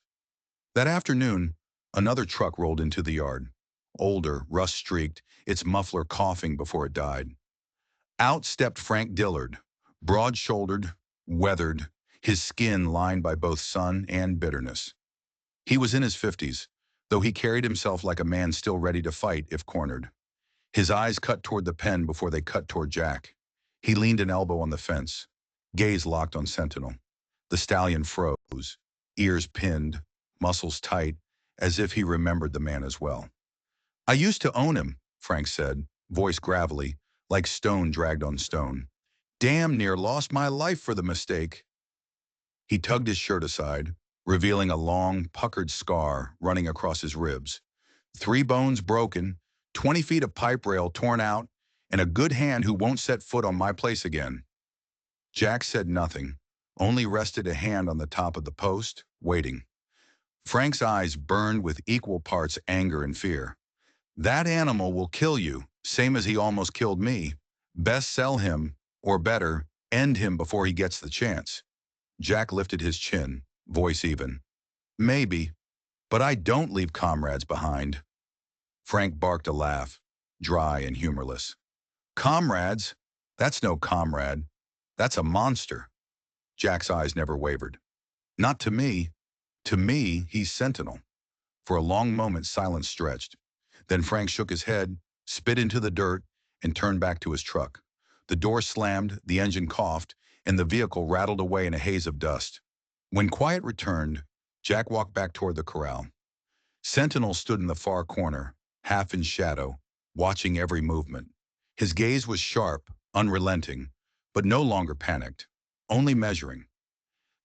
That afternoon, another truck rolled into the yard. Older, rust-streaked, its muffler coughing before it died. Out stepped Frank Dillard, broad-shouldered, weathered, his skin lined by both sun and bitterness. He was in his 50s, though he carried himself like a man still ready to fight if cornered. His eyes cut toward the pen before they cut toward Jack. He leaned an elbow on the fence, gaze locked on Sentinel. The stallion froze, ears pinned, muscles tight, as if he remembered the man as well. "I used to own him," Frank said, voice gravelly, like stone dragged on stone. "Damn near lost my life for the mistake." He tugged his shirt aside, revealing a long, puckered scar running across his ribs. 3 bones broken, 20 feet of pipe rail torn out, and a good hand who won't set foot on my place again. Jack said nothing, only rested a hand on the top of the post, waiting. Frank's eyes burned with equal parts anger and fear. "That animal will kill you, same as he almost killed me. Best sell him, or better, end him before he gets the chance." Jack lifted his chin, voice even. "Maybe, but I don't leave comrades behind." Frank barked a laugh. dry and humorless. Comrades? That's no comrade. That's a monster. Jack's eyes never wavered. Not to me. To me, he's Sentinel. For a long moment, silence stretched. Then Frank shook his head, spit into the dirt, and turned back to his truck. The door slammed, the engine coughed, and the vehicle rattled away in a haze of dust. When quiet returned, Jack walked back toward the corral. Sentinel stood in the far corner, half in shadow, watching every movement. His gaze was sharp, unrelenting, but no longer panicked, only measuring.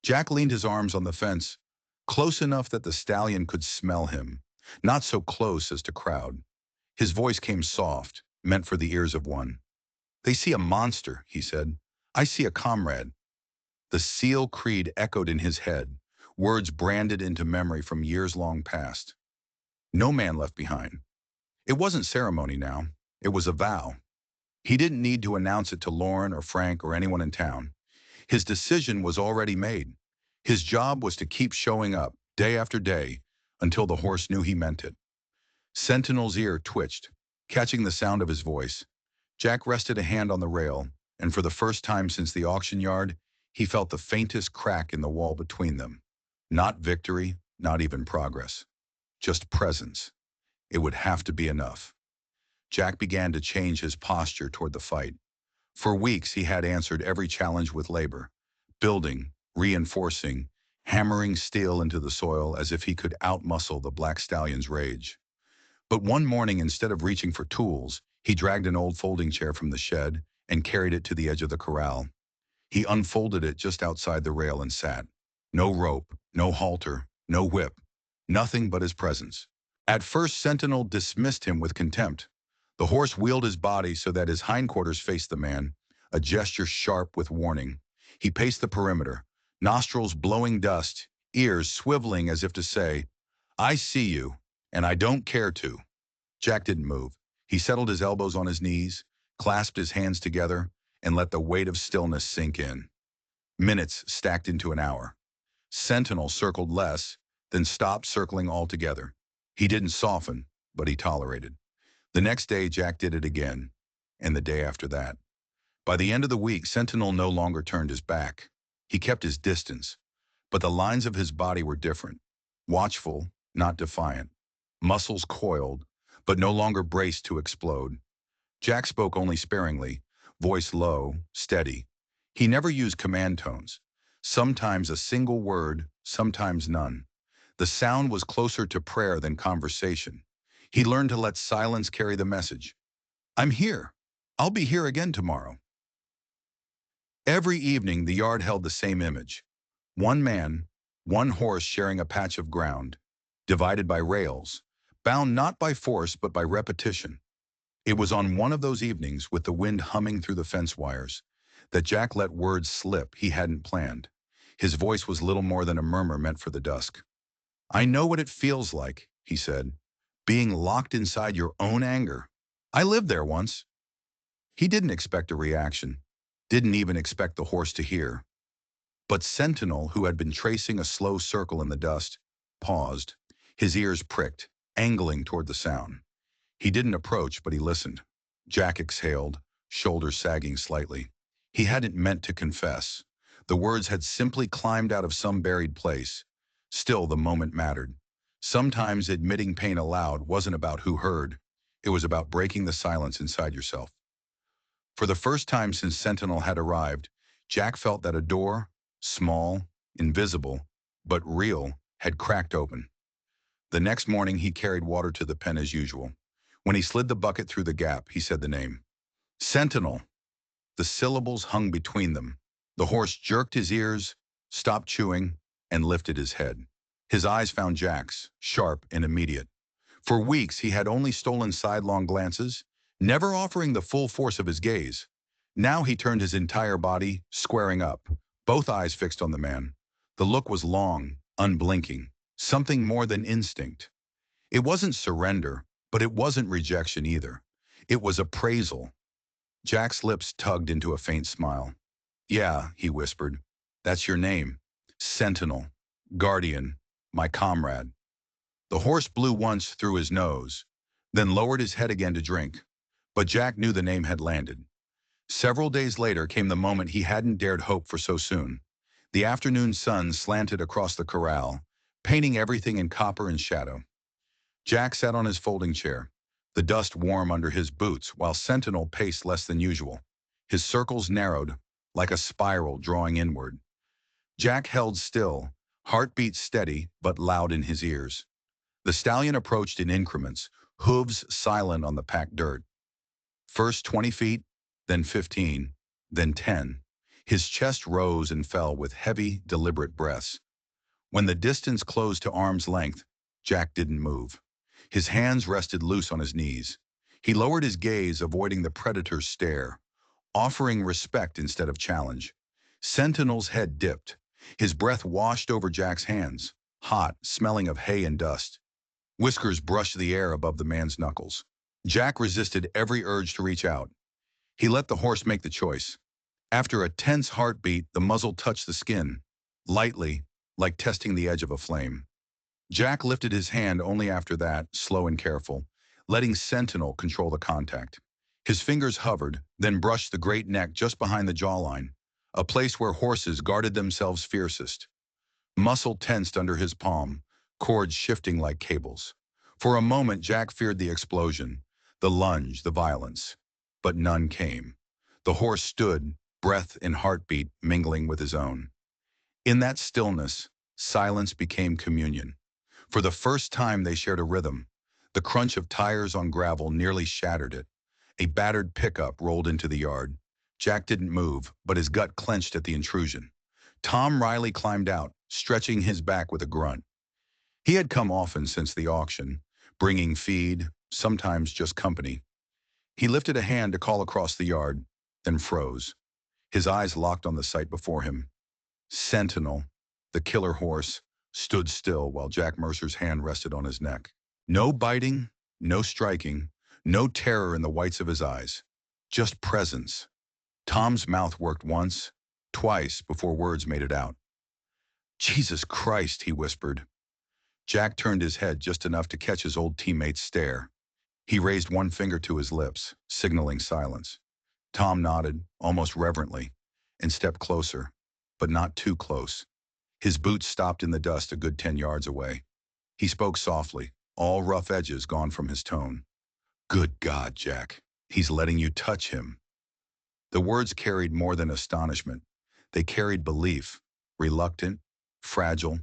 Jack leaned his arms on the fence, close enough that the stallion could smell him, not so close as to crowd. His voice came soft, meant for the ears of one. "They see a monster," he said. "I see a comrade." The seal creed echoed in his head, words branded into memory from years long past. No man left behind. It wasn't ceremony now. It was a vow. He didn't need to announce it to Lauren or Frank or anyone in town. His decision was already made. His job was to keep showing up, day after day, until the horse knew he meant it. Sentinel's ear twitched, catching the sound of his voice. Jack rested a hand on the rail, and for the first time since the auction yard, he felt the faintest crack in the wall between them. Not victory, not even progress. Just presence. It would have to be enough. Jack began to change his posture toward the fight. For weeks, he had answered every challenge with labor, building, reinforcing, hammering steel into the soil as if he could outmuscle the black stallion's rage. But one morning, instead of reaching for tools, he dragged an old folding chair from the shed and carried it to the edge of the corral. He unfolded it just outside the rail and sat. No rope, no halter, no whip, nothing but his presence. At first, Sentinel dismissed him with contempt. The horse wheeled his body so that his hindquarters faced the man, a gesture sharp with warning. He paced the perimeter, nostrils blowing dust, ears swiveling as if to say, "I see you, and I don't care to." Jack didn't move. He settled his elbows on his knees, clasped his hands together, and let the weight of stillness sink in. Minutes stacked into an hour. Sentinel circled less, then stopped circling altogether. He didn't soften, but he tolerated. The next day, Jack did it again, and the day after that. By the end of the week, Sentinel no longer turned his back. He kept his distance, but the lines of his body were different. Watchful, not defiant. Muscles coiled, but no longer braced to explode. Jack spoke only sparingly, voice low, steady. He never used command tones. Sometimes a single word, sometimes none. The sound was closer to prayer than conversation. He learned to let silence carry the message. "I'm here. I'll be here again tomorrow." Every evening, the yard held the same image. One man, one horse sharing a patch of ground, divided by rails, bound not by force but by repetition. It was on one of those evenings, with the wind humming through the fence wires, that Jack let words slip he hadn't planned. His voice was little more than a murmur meant for the dusk. "I know what it feels like," he said, "being locked inside your own anger. I lived there once." He didn't expect a reaction, didn't even expect the horse to hear. But Sentinel, who had been tracing a slow circle in the dust, paused, his ears pricked, angling toward the sound. He didn't approach, but he listened. Jack exhaled, shoulders sagging slightly. He hadn't meant to confess. The words had simply climbed out of some buried place. Still, the moment mattered. Sometimes admitting pain aloud wasn't about who heard. It was about breaking the silence inside yourself. For the first time since Sentinel had arrived, Jack felt that a door, small, invisible, but real, had cracked open. The next morning, he carried water to the pen as usual. When he slid the bucket through the gap, he said the name. "Sentinel." The syllables hung between them. The horse jerked his ears, stopped chewing, and lifted his head. His eyes found Jack's, sharp and immediate. For weeks, he had only stolen sidelong glances, never offering the full force of his gaze. Now he turned his entire body, squaring up, both eyes fixed on the man. The look was long, unblinking, something more than instinct. It wasn't surrender, but it wasn't rejection either. It was appraisal. Jack's lips tugged into a faint smile. "Yeah," he whispered. "That's your name. Sentinel. Guardian. My comrade." The horse blew once through his nose, then lowered his head again to drink. But Jack knew the name had landed. Several days later came the moment he hadn't dared hope for so soon. The afternoon sun slanted across the corral, painting everything in copper and shadow. Jack sat on his folding chair, the dust warm under his boots, while Sentinel paced less than usual. His circles narrowed, like a spiral drawing inward. Jack held still, heartbeat steady but loud in his ears. The stallion approached in increments, hooves silent on the packed dirt. First 20 feet, then 15, then 10. His chest rose and fell with heavy, deliberate breaths. When the distance closed to arm's length, Jack didn't move. His hands rested loose on his knees. He lowered his gaze, avoiding the predator's stare, offering respect instead of challenge. Sentinel's head dipped. His breath washed over Jack's hands, hot, smelling of hay and dust. Whiskers brushed the air above the man's knuckles. Jack resisted every urge to reach out. He let the horse make the choice. After a tense heartbeat, the muzzle touched the skin, lightly, like testing the edge of a flame. Jack lifted his hand only after that, slow and careful, letting Sentinel control the contact. His fingers hovered, then brushed the great neck just behind the jawline, a place where horses guarded themselves fiercest. Muscle tensed under his palm, cords shifting like cables. For a moment, Jack feared the explosion, the lunge, the violence. But none came. The horse stood, breath and heartbeat mingling with his own. In that stillness, silence became communion. For the first time, they shared a rhythm. The crunch of tires on gravel nearly shattered it. A battered pickup rolled into the yard. Jack didn't move, but his gut clenched at the intrusion. Tom Riley climbed out, stretching his back with a grunt. He had come often since the auction, bringing feed, sometimes just company. He lifted a hand to call across the yard, then froze. His eyes locked on the sight before him. Sentinel, the killer horse, stood still while Jack Mercer's hand rested on his neck. No biting, no striking, no terror in the whites of his eyes. Just presence. Tom's mouth worked once, twice before words made it out. "Jesus Christ," he whispered. Jack turned his head just enough to catch his old teammate's stare. He raised one finger to his lips, signaling silence. Tom nodded, almost reverently, and stepped closer, but not too close. His boots stopped in the dust a good 10 yards away. He spoke softly, all rough edges gone from his tone. "Good God, Jack, he's letting you touch him." The words carried more than astonishment. They carried belief, reluctant, fragile,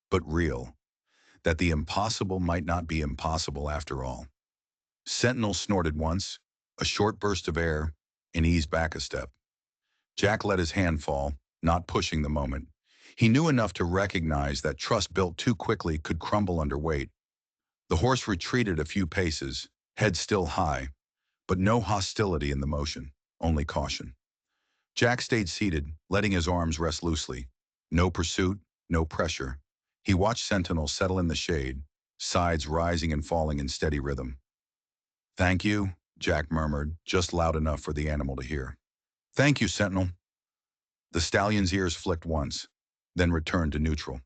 but real, that the impossible might not be impossible after all. Sentinel snorted once, a short burst of air, and eased back a step. Jack let his hand fall, not pushing the moment. He knew enough to recognize that trust built too quickly could crumble under weight. The horse retreated a few paces, head still high, but no hostility in the motion, only caution. Jack stayed seated, letting his arms rest loosely. No pursuit, no pressure. He watched Sentinel settle in the shade, sides rising and falling in steady rhythm. "Thank you," Jack murmured, just loud enough for the animal to hear. "Thank you, Sentinel." The stallion's ears flicked once, then returned to neutral.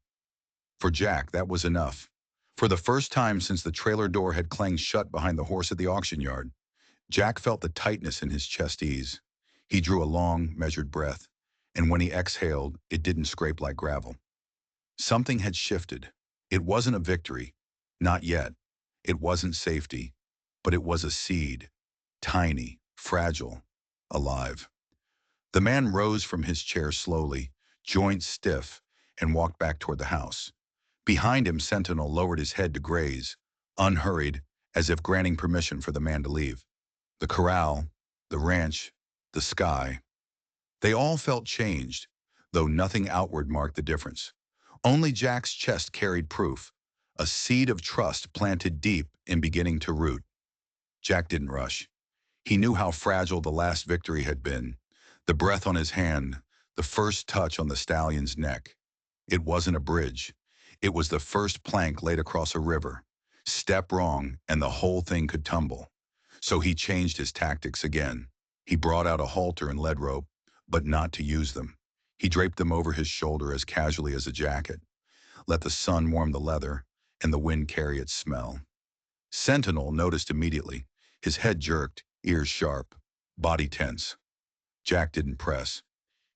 For Jack, that was enough. For the first time since the trailer door had clanged shut behind the horse at the auction yard, Jack felt the tightness in his chest ease. He drew a long, measured breath, and when he exhaled, it didn't scrape like gravel. Something had shifted. It wasn't a victory. Not yet. It wasn't safety. But it was a seed. Tiny, fragile, alive. The man rose from his chair slowly, joints stiff, and walked back toward the house. Behind him, Sentinel lowered his head to graze, unhurried, as if granting permission for the man to leave. The corral, the ranch, the sky. They all felt changed, though nothing outward marked the difference. Only Jack's chest carried proof, a seed of trust planted deep and beginning to root. Jack didn't rush. He knew how fragile the last victory had been. The breath on his hand, the first touch on the stallion's neck. It wasn't a bridge. It was the first plank laid across a river. Step wrong, and the whole thing could tumble. So he changed his tactics again. He brought out a halter and lead rope, but not to use them. He draped them over his shoulder as casually as a jacket. Let the sun warm the leather, and the wind carry its smell. Sentinel noticed immediately. His head jerked, ears sharp, body tense. Jack didn't press.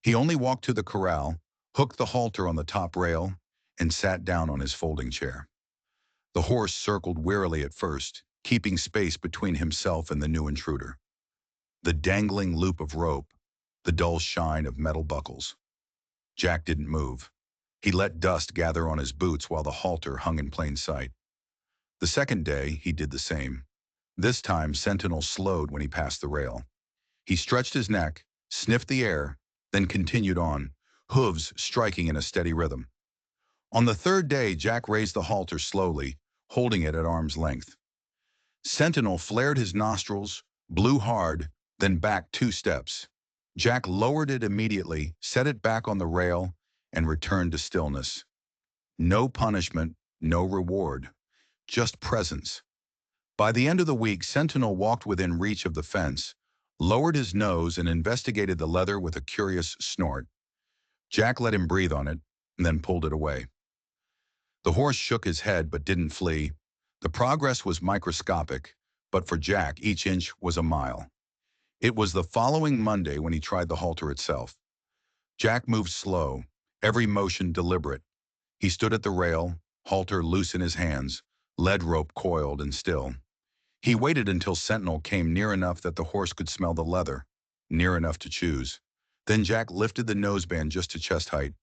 He only walked to the corral, hooked the halter on the top rail, and sat down on his folding chair. The horse circled wearily at first, keeping space between himself and the new intruder. The dangling loop of rope, the dull shine of metal buckles. Jack didn't move. He let dust gather on his boots while the halter hung in plain sight. The second day, he did the same. This time, Sentinel slowed when he passed the rail. He stretched his neck, sniffed the air, then continued on, hooves striking in a steady rhythm. On the third day, Jack raised the halter slowly, holding it at arm's length. Sentinel flared his nostrils, blew hard, then back 2 steps. Jack lowered it immediately, set it back on the rail, and returned to stillness. No punishment, no reward, just presence. By the end of the week, Sentinel walked within reach of the fence, lowered his nose, and investigated the leather with a curious snort. Jack let him breathe on it, and then pulled it away. The horse shook his head but didn't flee. The progress was microscopic, but for Jack, each inch was a mile. It was the following Monday when he tried the halter itself. Jack moved slow, every motion deliberate. He stood at the rail, halter loose in his hands, lead rope coiled and still. He waited until Sentinel came near enough that the horse could smell the leather, near enough to choose. Then Jack lifted the noseband just to chest height.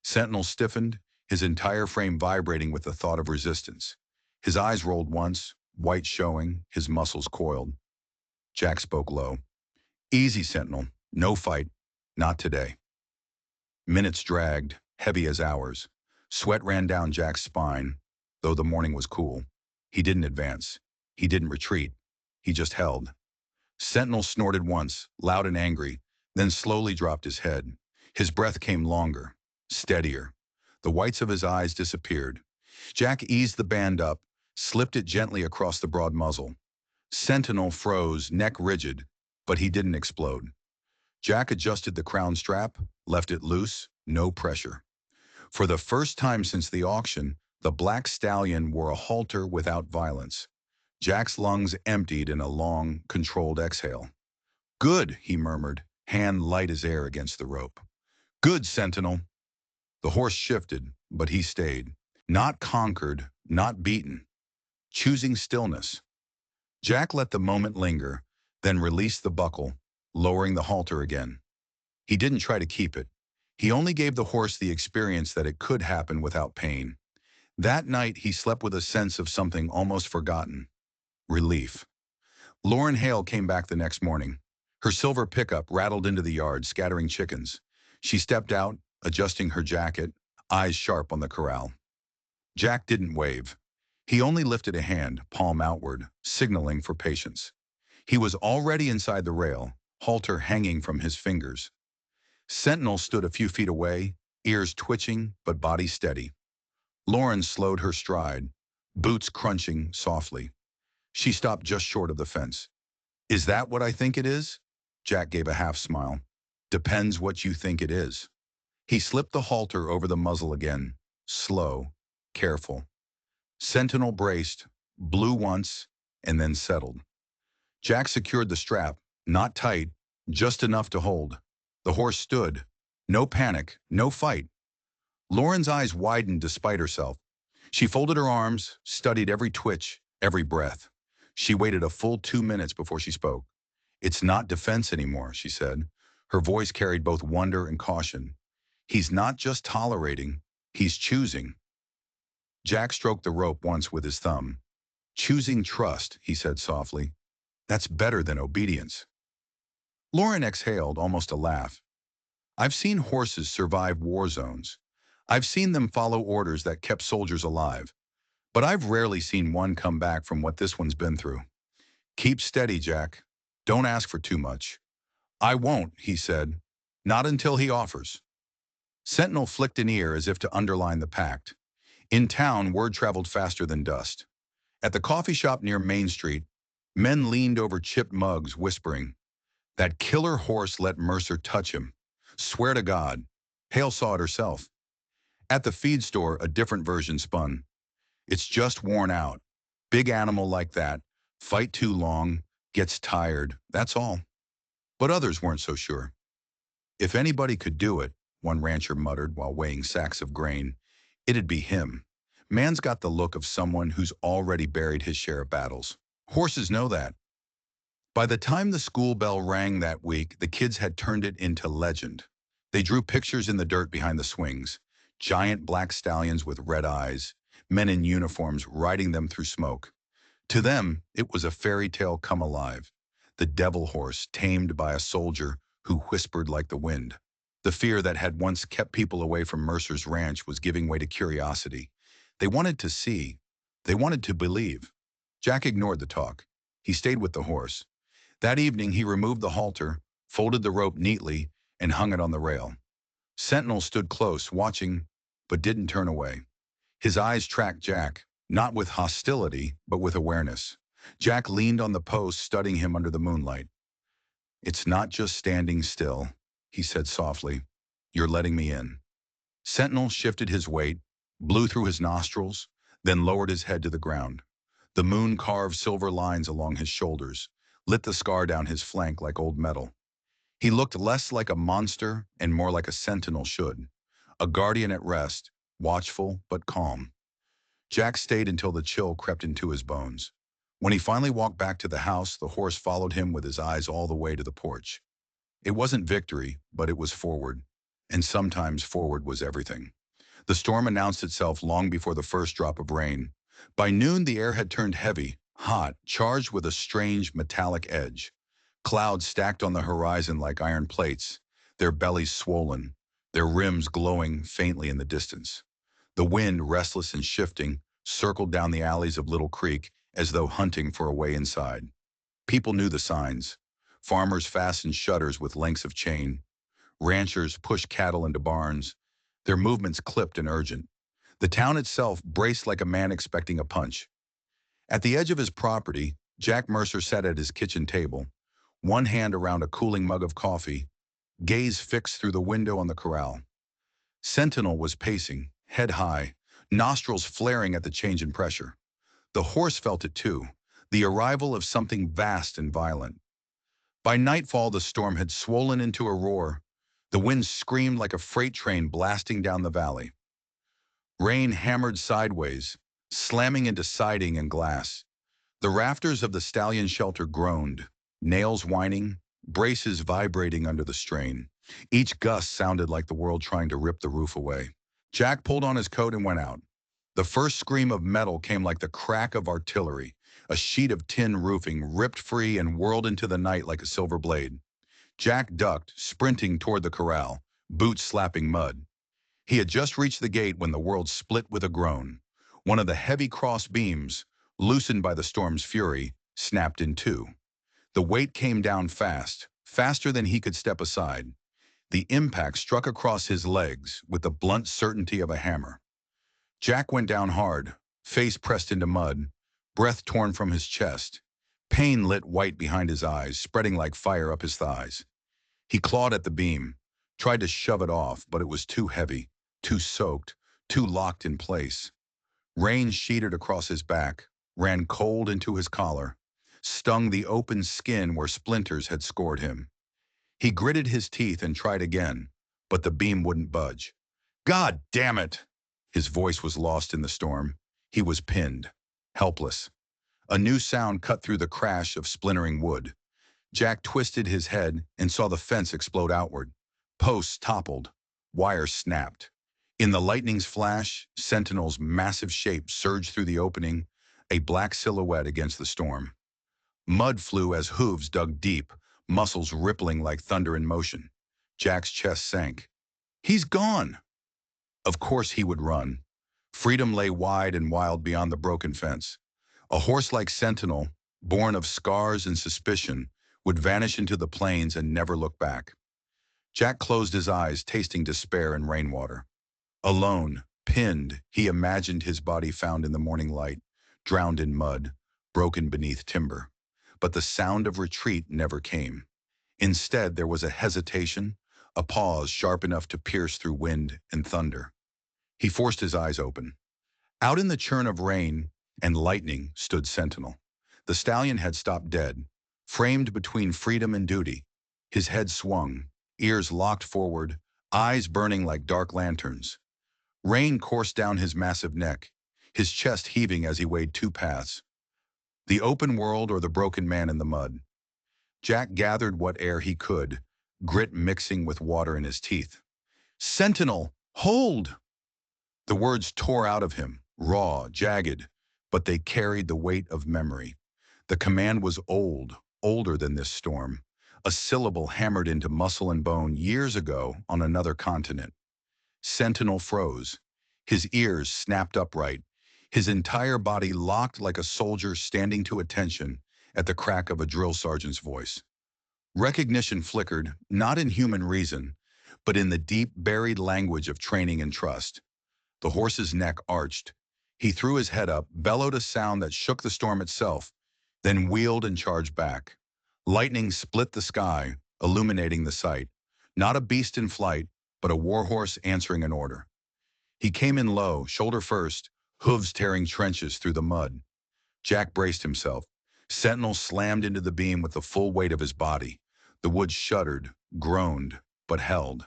Sentinel stiffened, his entire frame vibrating with the thought of resistance. His eyes rolled once, white showing, his muscles coiled. Jack spoke low. "Easy, Sentinel. No fight. Not today." Minutes dragged, heavy as hours. Sweat ran down Jack's spine, though the morning was cool. He didn't advance. He didn't retreat. He just held. Sentinel snorted once, loud and angry, then slowly dropped his head. His breath came longer, steadier. The whites of his eyes disappeared. Jack eased the band up, slipped it gently across the broad muzzle. Sentinel froze, neck rigid, but he didn't explode. Jack adjusted the crown strap, left it loose, no pressure. For the first time since the auction, the black stallion wore a halter without violence. Jack's lungs emptied in a long, controlled exhale. "Good," he murmured, hand light as air against the rope. "Good, Sentinel." The horse shifted, but he stayed. Not conquered, not beaten. Choosing stillness. Jack let the moment linger, then released the buckle, lowering the halter again. He didn't try to keep it. He only gave the horse the experience that it could happen without pain. That night, he slept with a sense of something almost forgotten. Relief. Lauren Hale came back the next morning. Her silver pickup rattled into the yard, scattering chickens. She stepped out, adjusting her jacket, eyes sharp on the corral. Jack didn't wave. He only lifted a hand, palm outward, signaling for patience. He was already inside the rail, halter hanging from his fingers. Sentinel stood a few feet away, ears twitching but body steady. Lauren slowed her stride, boots crunching softly. She stopped just short of the fence. "Is that what I think it is?" Jack gave a half smile. "Depends what you think it is." He slipped the halter over the muzzle again, slow, careful. Sentinel braced, blew once, and then settled. Jack secured the strap, not tight, just enough to hold. The horse stood. No panic, no fight. Lauren's eyes widened despite herself. She folded her arms, studied every twitch, every breath. She waited a full 2 minutes before she spoke. "It's not defense anymore," she said. Her voice carried both wonder and caution. "He's not just tolerating, he's choosing." Jack stroked the rope once with his thumb. "Choosing trust," he said softly. "That's better than obedience." Lauren exhaled, almost a laugh. "I've seen horses survive war zones. I've seen them follow orders that kept soldiers alive. But I've rarely seen one come back from what this one's been through. Keep steady, Jack. Don't ask for too much." "I won't," he said. "Not until he offers." Sentinel flicked an ear as if to underline the pact. In town, word traveled faster than dust. At the coffee shop near Main Street, men leaned over chipped mugs, whispering, "That killer horse let Mercer touch him. Swear to God." Hale saw it herself. At the feed store, a different version spun. "It's just worn out. Big animal like that. Fight too long. Gets tired, that's all. But others weren't so sure. If anybody could do it, one rancher muttered while weighing sacks of grain, it'd be him. Man's got the look of someone who's already buried his share of battles. Horses know that. By the time the school bell rang that week, the kids had turned it into legend. They drew pictures in the dirt behind the swings, giant black stallions with red eyes, men in uniforms riding them through smoke. To them, it was a fairy tale come alive. The devil horse tamed by a soldier who whispered like the wind. The fear that had once kept people away from Mercer's ranch was giving way to curiosity. They wanted to see. They wanted to believe. Jack ignored the talk. He stayed with the horse. That evening, he removed the halter, folded the rope neatly, and hung it on the rail. Sentinel stood close, watching, but didn't turn away. His eyes tracked Jack, not with hostility, but with awareness. Jack leaned on the post, studying him under the moonlight. "It's not just standing still," he said softly. "You're letting me in." Sentinel shifted his weight, blew through his nostrils, then lowered his head to the ground. The moon carved silver lines along his shoulders, lit the scar down his flank like old metal. He looked less like a monster and more like a sentinel should, a guardian at rest, watchful but calm. Jack stayed until the chill crept into his bones. When he finally walked back to the house, the horse followed him with his eyes all the way to the porch. It wasn't victory, but it was forward. And sometimes forward was everything. The storm announced itself long before the first drop of rain. By noon, the air had turned heavy, hot, charged with a strange metallic edge. Clouds stacked on the horizon like iron plates, their bellies swollen, their rims glowing faintly in the distance. The wind, restless and shifting, circled down the alleys of Little Creek as though hunting for a way inside. People knew the signs. Farmers fastened shutters with lengths of chain. Ranchers pushed cattle into barns, their movements clipped and urgent. The town itself braced like a man expecting a punch. At the edge of his property, Jack Mercer sat at his kitchen table, one hand around a cooling mug of coffee, gaze fixed through the window on the corral. Sentinel was pacing, head high, nostrils flaring at the change in pressure. The horse felt it too, the arrival of something vast and violent. By nightfall, the storm had swollen into a roar. The wind screamed like a freight train blasting down the valley. Rain hammered sideways, slamming into siding and glass. The rafters of the stallion shelter groaned, nails whining, braces vibrating under the strain. Each gust sounded like the world trying to rip the roof away. Jack pulled on his coat and went out. The first scream of metal came like the crack of artillery. A sheet of tin roofing ripped free and whirled into the night like a silver blade. Jack ducked, sprinting toward the corral, boots slapping mud. He had just reached the gate when the world split with a groan. One of the heavy cross beams, loosened by the storm's fury, snapped in two. The weight came down fast, faster than he could step aside. The impact struck across his legs with the blunt certainty of a hammer. Jack went down hard, face pressed into mud, breath torn from his chest. Pain lit white behind his eyes, spreading like fire up his thighs. He clawed at the beam, tried to shove it off, but it was too heavy, too soaked, too locked in place. Rain sheeted across his back, ran cold into his collar, stung the open skin where splinters had scored him. He gritted his teeth and tried again, but the beam wouldn't budge. "God damn it!" His voice was lost in the storm. He was pinned, helpless. A new sound cut through the crash of splintering wood. Jack twisted his head and saw the fence explode outward. Posts toppled, wires snapped. In the lightning's flash, Sentinel's massive shape surged through the opening, a black silhouette against the storm. Mud flew as hooves dug deep, muscles rippling like thunder in motion. Jack's chest sank. He's gone! Of course he would run. Freedom lay wide and wild beyond the broken fence. A horse like Sentinel, born of scars and suspicion, would vanish into the plains and never look back. Jack closed his eyes, tasting despair and rainwater. Alone, pinned, he imagined his body found in the morning light, drowned in mud, broken beneath timber. But the sound of retreat never came. Instead, there was a hesitation, a pause sharp enough to pierce through wind and thunder. He forced his eyes open. Out in the churn of rain and lightning stood Sentinel. The stallion had stopped dead, framed between freedom and duty. His head swung, ears locked forward, eyes burning like dark lanterns. Rain coursed down his massive neck, his chest heaving as he weighed two paths: the open world or the broken man in the mud. Jack gathered what air he could, grit mixing with water in his teeth. "Sentinel, hold!" The words tore out of him, raw, jagged, but they carried the weight of memory. The command was old, older than this storm, a syllable hammered into muscle and bone years ago on another continent. Sentinel froze. His ears snapped upright, his entire body locked like a soldier standing to attention at the crack of a drill sergeant's voice. Recognition flickered, not in human reason, but in the deep buried language of training and trust. The horse's neck arched. He threw his head up, bellowed a sound that shook the storm itself, then wheeled and charged back. Lightning split the sky, illuminating the sight. Not a beast in flight, but a warhorse answering an order. He came in low, shoulder first, hooves tearing trenches through the mud. Jack braced himself. Sentinel slammed into the beam with the full weight of his body. The wood shuddered, groaned, but held.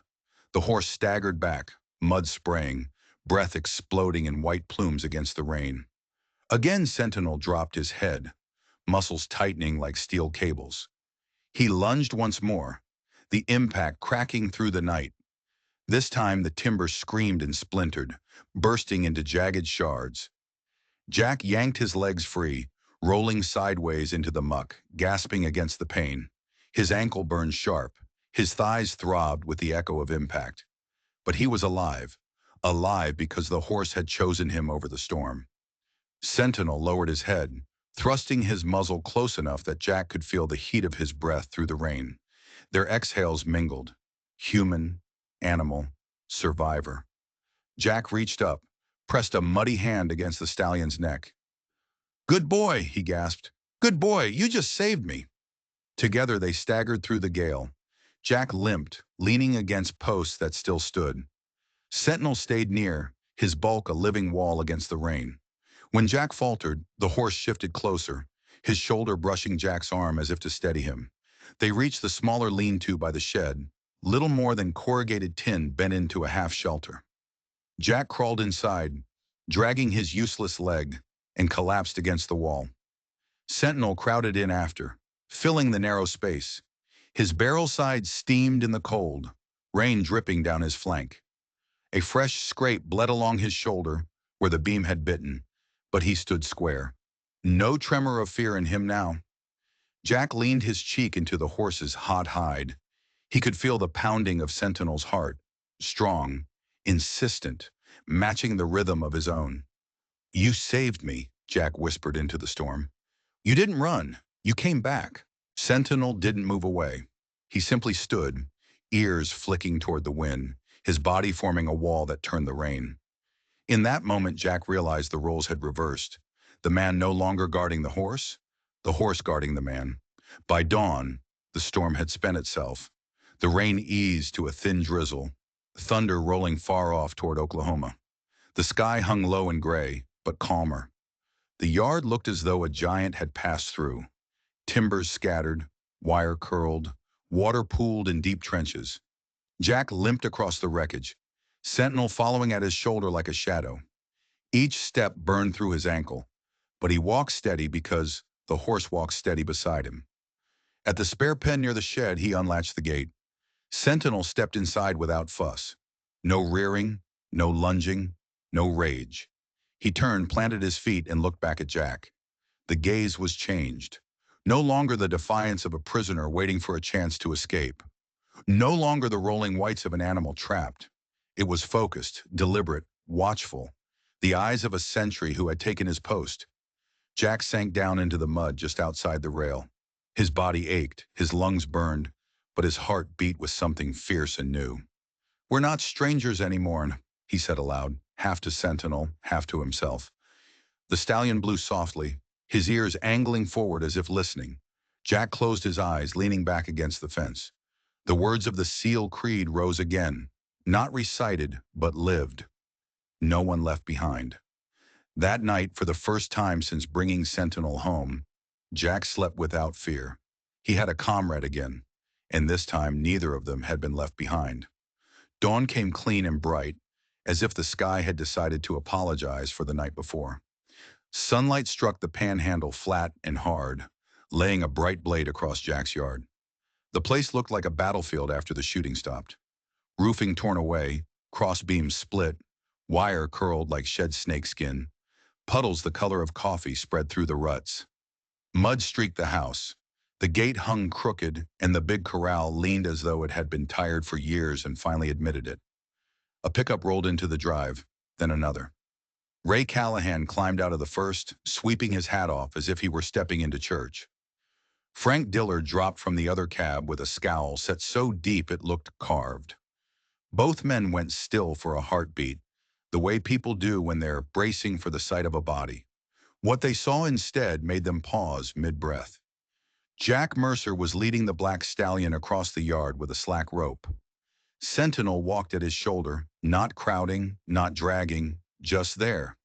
The horse staggered back, mud spraying, breath exploding in white plumes against the rain. Again Sentinel dropped his head, muscles tightening like steel cables. He lunged once more, the impact cracking through the night. This time the timber screamed and splintered, bursting into jagged shards. Jack yanked his legs free, rolling sideways into the muck, gasping against the pain. His ankle burned sharp, his thighs throbbed with the echo of impact. But he was alive, alive because the horse had chosen him over the storm. Sentinel lowered his head, thrusting his muzzle close enough that Jack could feel the heat of his breath through the rain. Their exhales mingled. Human, animal, survivor. Jack reached up, pressed a muddy hand against the stallion's neck. "Good boy," he gasped. "Good boy, you just saved me." Together they staggered through the gale. Jack limped, leaning against posts that still stood. Sentinel stayed near, his bulk a living wall against the rain. When Jack faltered, the horse shifted closer, his shoulder brushing Jack's arm as if to steady him. They reached the smaller lean-to by the shed, little more than corrugated tin bent into a half-shelter. Jack crawled inside, dragging his useless leg, and collapsed against the wall. Sentinel crowded in after, filling the narrow space. His barrel side steamed in the cold, rain dripping down his flank. A fresh scrape bled along his shoulder where the beam had bitten, but he stood square. No tremor of fear in him now. Jack leaned his cheek into the horse's hot hide. He could feel the pounding of Sentinel's heart, strong, insistent, matching the rhythm of his own. "You saved me," Jack whispered into the storm. "You didn't run. You came back." Sentinel didn't move away. He simply stood, ears flicking toward the wind, his body forming a wall that turned the rain. In that moment, Jack realized the roles had reversed. The man no longer guarding the horse guarding the man. By dawn, the storm had spent itself. The rain eased to a thin drizzle, thunder rolling far off toward Oklahoma. The sky hung low and gray, but calmer. The yard looked as though a giant had passed through. Timbers scattered, wire curled, water pooled in deep trenches. Jack limped across the wreckage, Sentinel following at his shoulder like a shadow. Each step burned through his ankle, but he walked steady because the horse walked steady beside him. At the spare pen near the shed, he unlatched the gate. Sentinel stepped inside without fuss. No rearing, no lunging, no rage. He turned, planted his feet, and looked back at Jack. The gaze was changed. No longer the defiance of a prisoner waiting for a chance to escape. No longer the rolling whites of an animal trapped. It was focused, deliberate, watchful. The eyes of a sentry who had taken his post. Jack sank down into the mud just outside the rail. His body ached, his lungs burned, but his heart beat with something fierce and new. "We're not strangers anymore," he said aloud, half to Sentinel, half to himself. The stallion blew softly, his ears angling forward as if listening. Jack closed his eyes, leaning back against the fence. The words of the Seal Creed rose again, not recited, but lived. No one left behind. That night, for the first time since bringing Sentinel home, Jack slept without fear. He had a comrade again, and this time neither of them had been left behind. Dawn came clean and bright, as if the sky had decided to apologize for the night before. Sunlight struck the panhandle flat and hard, laying a bright blade across Jack's yard. The place looked like a battlefield after the shooting stopped. Roofing torn away, cross beams split, wire curled like shed snakeskin, puddles the color of coffee spread through the ruts. Mud streaked the house. The gate hung crooked, and the big corral leaned as though it had been tired for years and finally admitted it. A pickup rolled into the drive, then another. Ray Callahan climbed out of the first, sweeping his hat off as if he were stepping into church. Frank Dillard dropped from the other cab with a scowl set so deep it looked carved. Both men went still for a heartbeat, the way people do when they're bracing for the sight of a body. What they saw instead made them pause mid-breath. Jack Mercer was leading the black stallion across the yard with a slack rope. Sentinel walked at his shoulder, not crowding, not dragging, just there.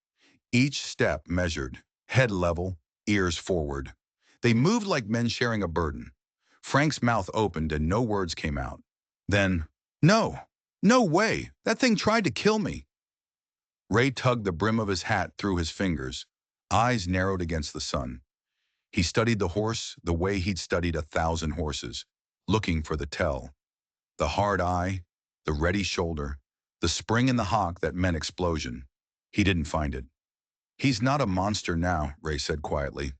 Each step measured, head level, ears forward. They moved like men sharing a burden. Frank's mouth opened and no words came out. Then, "No, no way, that thing tried to kill me." Ray tugged the brim of his hat through his fingers, eyes narrowed against the sun. He studied the horse the way he'd studied 1,000 horses, looking for the tell. The hard eye, the ready shoulder, the spring in the hock that meant explosion. He didn't find it. "He's not a monster now," Ray said quietly.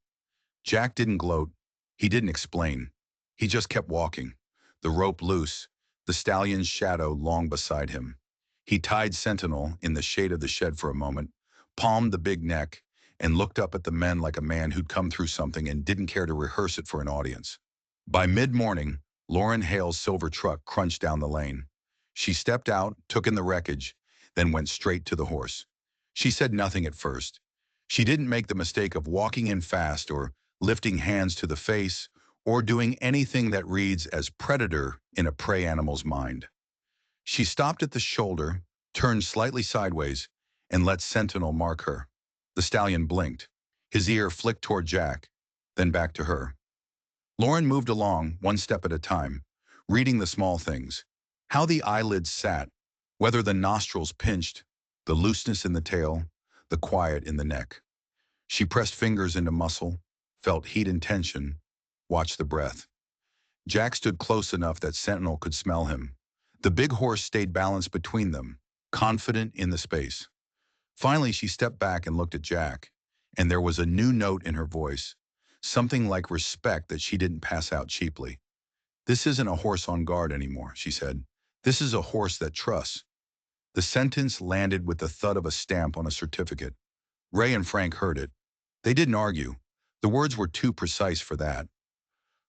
Jack didn't gloat. He didn't explain. He just kept walking, the rope loose, the stallion's shadow long beside him. He tied Sentinel in the shade of the shed for a moment, palmed the big neck, and looked up at the men like a man who'd come through something and didn't care to rehearse it for an audience. By mid-morning, Lauren Hale's silver truck crunched down the lane. She stepped out, took in the wreckage, then went straight to the horse. She said nothing at first. She didn't make the mistake of walking in fast or lifting hands to the face or doing anything that reads as predator in a prey animal's mind. She stopped at the shoulder, turned slightly sideways, and let Sentinel mark her. The stallion blinked. His ear flicked toward Jack, then back to her. Lauren moved along, one step at a time, reading the small things. How the eyelids sat, whether the nostrils pinched, the looseness in the tail, the quiet in the neck. She pressed fingers into muscle, felt heat and tension, watched the breath. Jack stood close enough that Sentinel could smell him. The big horse stayed balanced between them, confident in the space. Finally, she stepped back and looked at Jack, and there was a new note in her voice, something like respect that she didn't pass out cheaply. "This isn't a horse on guard anymore," she said. "This is a horse that trusts." The sentence landed with the thud of a stamp on a certificate. Ray and Frank heard it. They didn't argue. The words were too precise for that.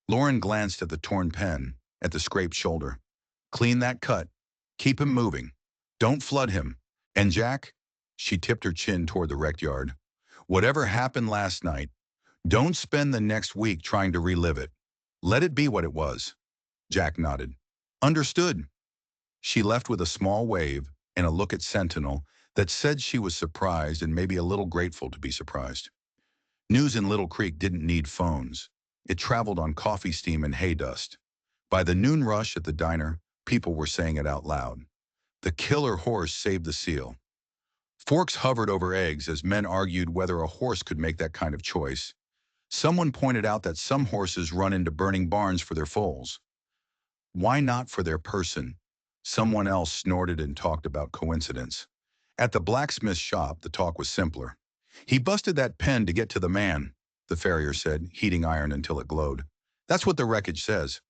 Lauren glanced at the torn pen, at the scraped shoulder. "Clean that cut. Keep him moving. Don't flood him. And Jack," she tipped her chin toward the wrecked yard, "whatever happened last night, don't spend the next week trying to relive it. Let it be what it was." Jack nodded. "Understood." She left with a small wave and a look at Sentinel that said she was surprised and maybe a little grateful to be surprised. News in Little Creek didn't need phones. It traveled on coffee steam and hay dust. By the noon rush at the diner, people were saying it out loud. The killer horse saved the seal. Forks hovered over eggs as men argued whether a horse could make that kind of choice. Someone pointed out that some horses run into burning barns for their foals. Why not for their person? Someone else snorted and talked about coincidence. At the blacksmith's shop, the talk was simpler. "He busted that pen to get to the man," the farrier said, heating iron until it glowed. "That's what the wreckage says."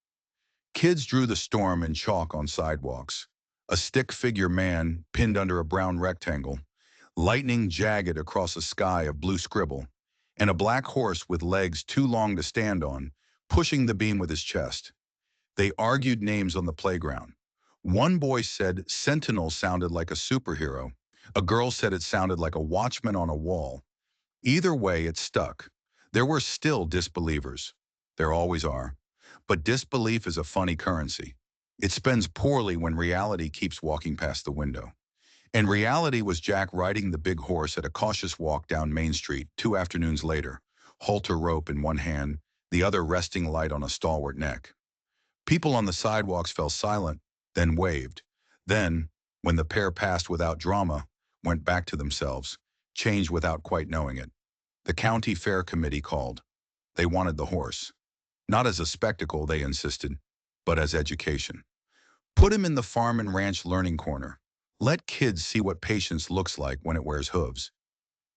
Kids drew the storm in chalk on sidewalks. A stick-figure man pinned under a brown rectangle, lightning jagged across a sky of blue scribble, and a black horse with legs too long to stand on, pushing the beam with his chest. They argued names on the playground. One boy said Sentinel sounded like a superhero. A girl said it sounded like a watchman on a wall. Either way, it stuck. There were still disbelievers. There always are. But disbelief is a funny currency. It spends poorly when reality keeps walking past the window. And reality was Jack riding the big horse at a cautious walk down Main Street 2 afternoons later, halter rope in one hand, the other resting light on a stalwart neck. People on the sidewalks fell silent, then waved. Then, when the pair passed without drama, went back to themselves, changed without quite knowing it. The county fair committee called. They wanted the horse. Not as a spectacle, they insisted, but as education. Put him in the farm and ranch learning corner. Let kids see what patience looks like when it wears hooves.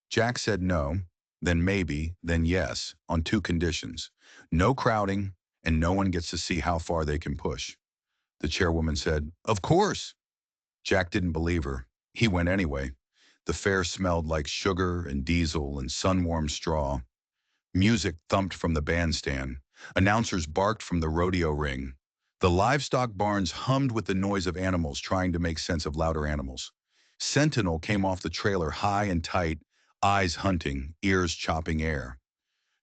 Jack said no, then maybe, then yes, on two conditions. No crowding, and no one gets to see how far they can push. The chairwoman said, "Of course." Jack didn't believe her. He went anyway. The fair smelled like sugar and diesel and sun-warmed straw. Music thumped from the bandstand. Announcers barked from the rodeo ring. The livestock barns hummed with the noise of animals trying to make sense of louder animals. Sentinel came off the trailer high and tight, eyes hunting, ears chopping air.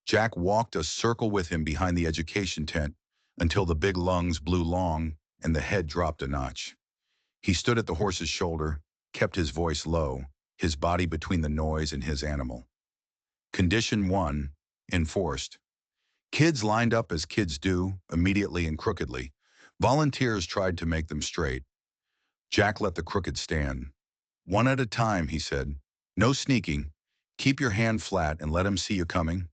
Jack walked a circle with him behind the education tent until the big lungs blew long and the head dropped a notch. He stood at the horse's shoulder, kept his voice low, his body between the noise and his animal. Condition 1, enforced. Kids lined up as kids do, immediately and crookedly. Volunteers tried to make them straight. Jack let the crooked stand. "One at a time," he said. "No sneaking. Keep your hand flat and let him see you coming."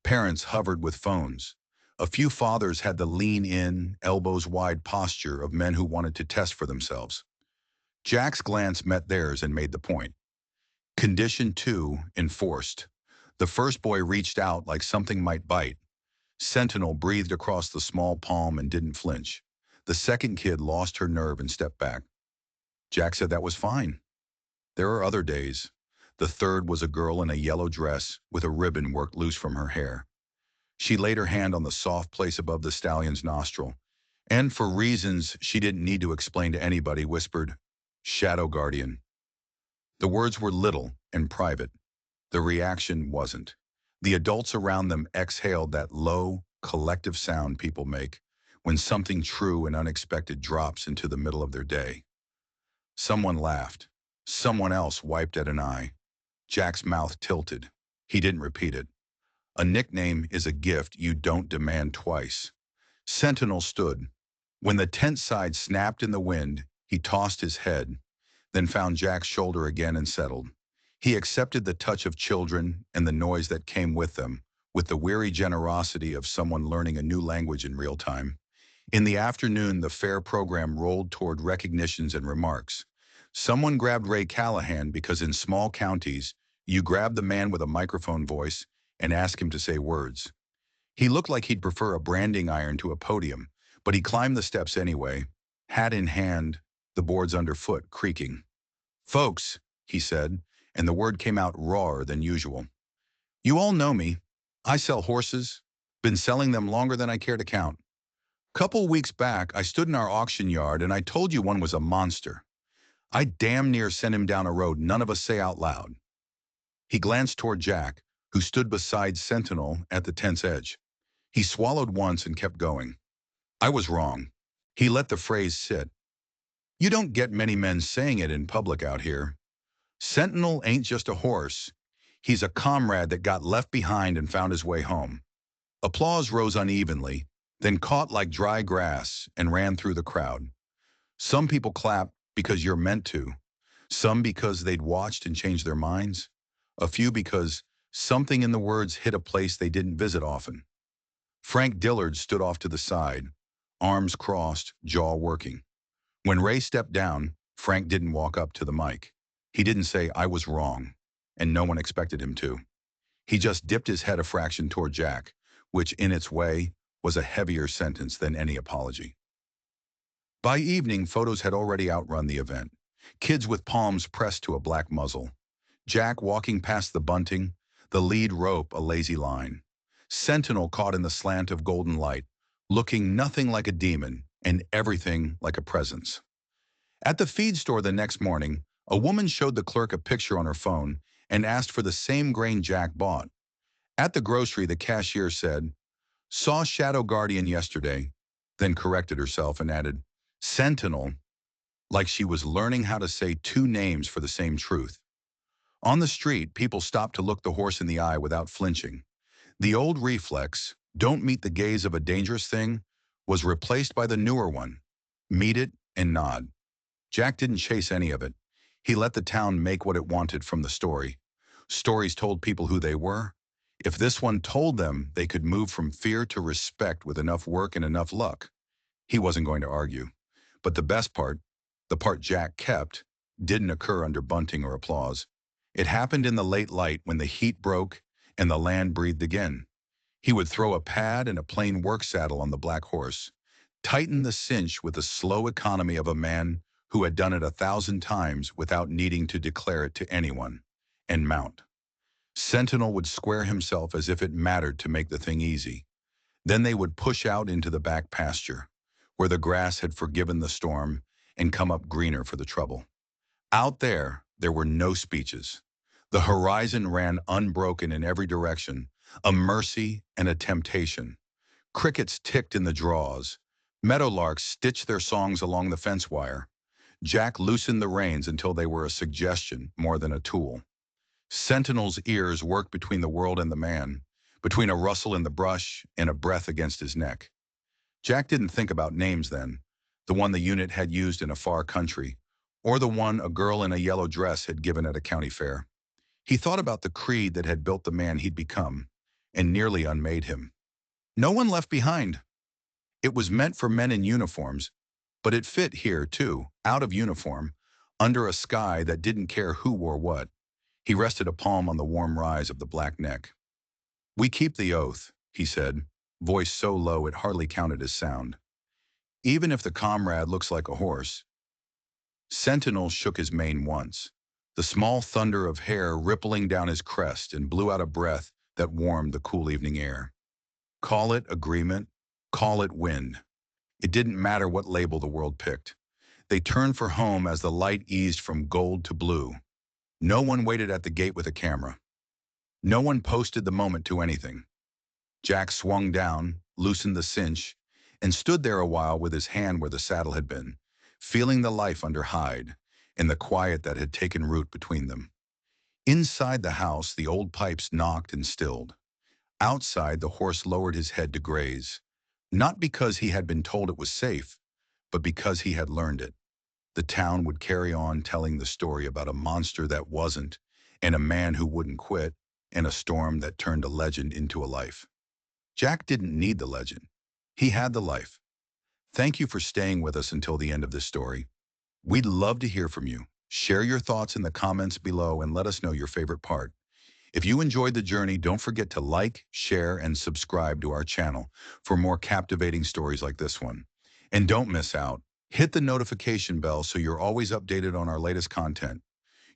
Parents hovered with phones. A few fathers had the lean-in, elbows-wide posture of men who wanted to test for themselves. Jack's glance met theirs and made the point. Condition 2, enforced. The first boy reached out like something might bite. Sentinel breathed across the small palm and didn't flinch. The second kid lost her nerve and stepped back. Jack said that was fine. There are other days. The third was a girl in a yellow dress with a ribbon worked loose from her hair. She laid her hand on the soft place above the stallion's nostril, and for reasons she didn't need to explain to anybody, whispered, "Shadow Guardian." The words were little and private. The reaction wasn't. The adults around them exhaled that low, collective sound people make when something true and unexpected drops into the middle of their day. Someone laughed. Someone else wiped at an eye. Jack's mouth tilted. He didn't repeat it. A nickname is a gift you don't demand twice. Sentinel stood. When the tent side snapped in the wind, he tossed his head, then found Jack's shoulder again and settled. He accepted the touch of children and the noise that came with them, with the weary generosity of someone learning a new language in real time. In the afternoon, the fair program rolled toward recognitions and remarks. Someone grabbed Ray Callahan because in small counties, you grab the man with a microphone voice and ask him to say words. He looked like he'd prefer a branding iron to a podium, but he climbed the steps anyway, hat in hand, the boards underfoot creaking. "Folks," he said, and the word came out rawer than usual. "You all know me. I sell horses. Been selling them longer than I care to count. Couple weeks back, I stood in our auction yard and I told you one was a monster. I damn near sent him down a road none of us say out loud." He glanced toward Jack, who stood beside Sentinel at the tent's edge. He swallowed once and kept going. "I was wrong." He let the phrase sit. "You don't get many men saying it in public out here. Sentinel ain't just a horse. He's a comrade that got left behind and found his way home." Applause rose unevenly, then caught like dry grass and ran through the crowd. Some people clapped because you're meant to. Some because they'd watched and changed their minds. A few because something in the words hit a place they didn't visit often. Frank Dillard stood off to the side, arms crossed, jaw working. When Ray stepped down, Frank didn't walk up to the mic. He didn't say, "I was wrong," and no one expected him to. He just dipped his head a fraction toward Jack, which in its way was a heavier sentence than any apology. By evening, photos had already outrun the event. Kids with palms pressed to a black muzzle. Jack walking past the bunting, the lead rope a lazy line. Sentinel caught in the slant of golden light, looking nothing like a demon and everything like a presence. At the feed store the next morning, a woman showed the clerk a picture on her phone and asked for the same grain Jack bought. At the grocery, the cashier said, "Saw Shadow Guardian yesterday," then corrected herself and added, "Sentinel," like she was learning how to say two names for the same truth. On the street, people stopped to look the horse in the eye without flinching. The old reflex, Don't meet the gaze of a dangerous thing was replaced by the newer one. Meet it and nod. Jack didn't chase any of it. He let the town make what it wanted from the story. Stories told people who they were. If this one told them they could move from fear to respect with enough work and enough luck, he wasn't going to argue. But the best part, the part Jack kept, didn't occur under bunting or applause. It happened in the late light when the heat broke and the land breathed again. He would throw a pad and a plain work saddle on the black horse, tighten the cinch with the slow economy of a man who had done it 1,000 times without needing to declare it to anyone, and mount. Sentinel would square himself as if it mattered to make the thing easy. Then they would push out into the back pasture, where the grass had forgiven the storm and come up greener for the trouble. Out there were no speeches. The horizon ran unbroken in every direction, a mercy and a temptation. Crickets ticked in the draws. Meadowlarks stitched their songs along the fence wire. Jack loosened the reins until they were a suggestion more than a tool. Sentinel's ears worked between the world and the man, between a rustle in the brush and a breath against his neck. Jack didn't think about names then, the one the unit had used in a far country, or the one a girl in a yellow dress had given at a county fair. He thought about the creed that had built the man he'd become, and nearly unmade him. No one left behind. It was meant for men in uniforms, but it fit here, too, out of uniform, under a sky that didn't care who wore what. He rested a palm on the warm rise of the black neck. "We keep the oath," he said, voice so low it hardly counted as sound. "Even if the comrade looks like a horse." Sentinel shook his mane once, the small thunder of hair rippling down his crest, and blew out a breath that warmed the cool evening air. Call it agreement, call it wind. It didn't matter what label the world picked. They turned for home as the light eased from gold to blue. No one waited at the gate with a camera. No one posted the moment to anything. Jack swung down, loosened the cinch, and stood there a while with his hand where the saddle had been, feeling the life under hide and the quiet that had taken root between them. Inside the house, the old pipes knocked and stilled. Outside, the horse lowered his head to graze, not because he had been told it was safe, but because he had learned it. The town would carry on telling the story about a monster that wasn't, and a man who wouldn't quit, and a storm that turned a legend into a life. Jack didn't need the legend. He had the life. Thank you for staying with us until the end of this story. We'd love to hear from you. Share your thoughts in the comments below and let us know your favorite part. If you enjoyed the journey, don't forget to like, share, and subscribe to our channel for more captivating stories like this one. And don't miss out. Hit the notification bell so you're always updated on our latest content.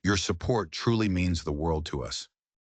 Your support truly means the world to us.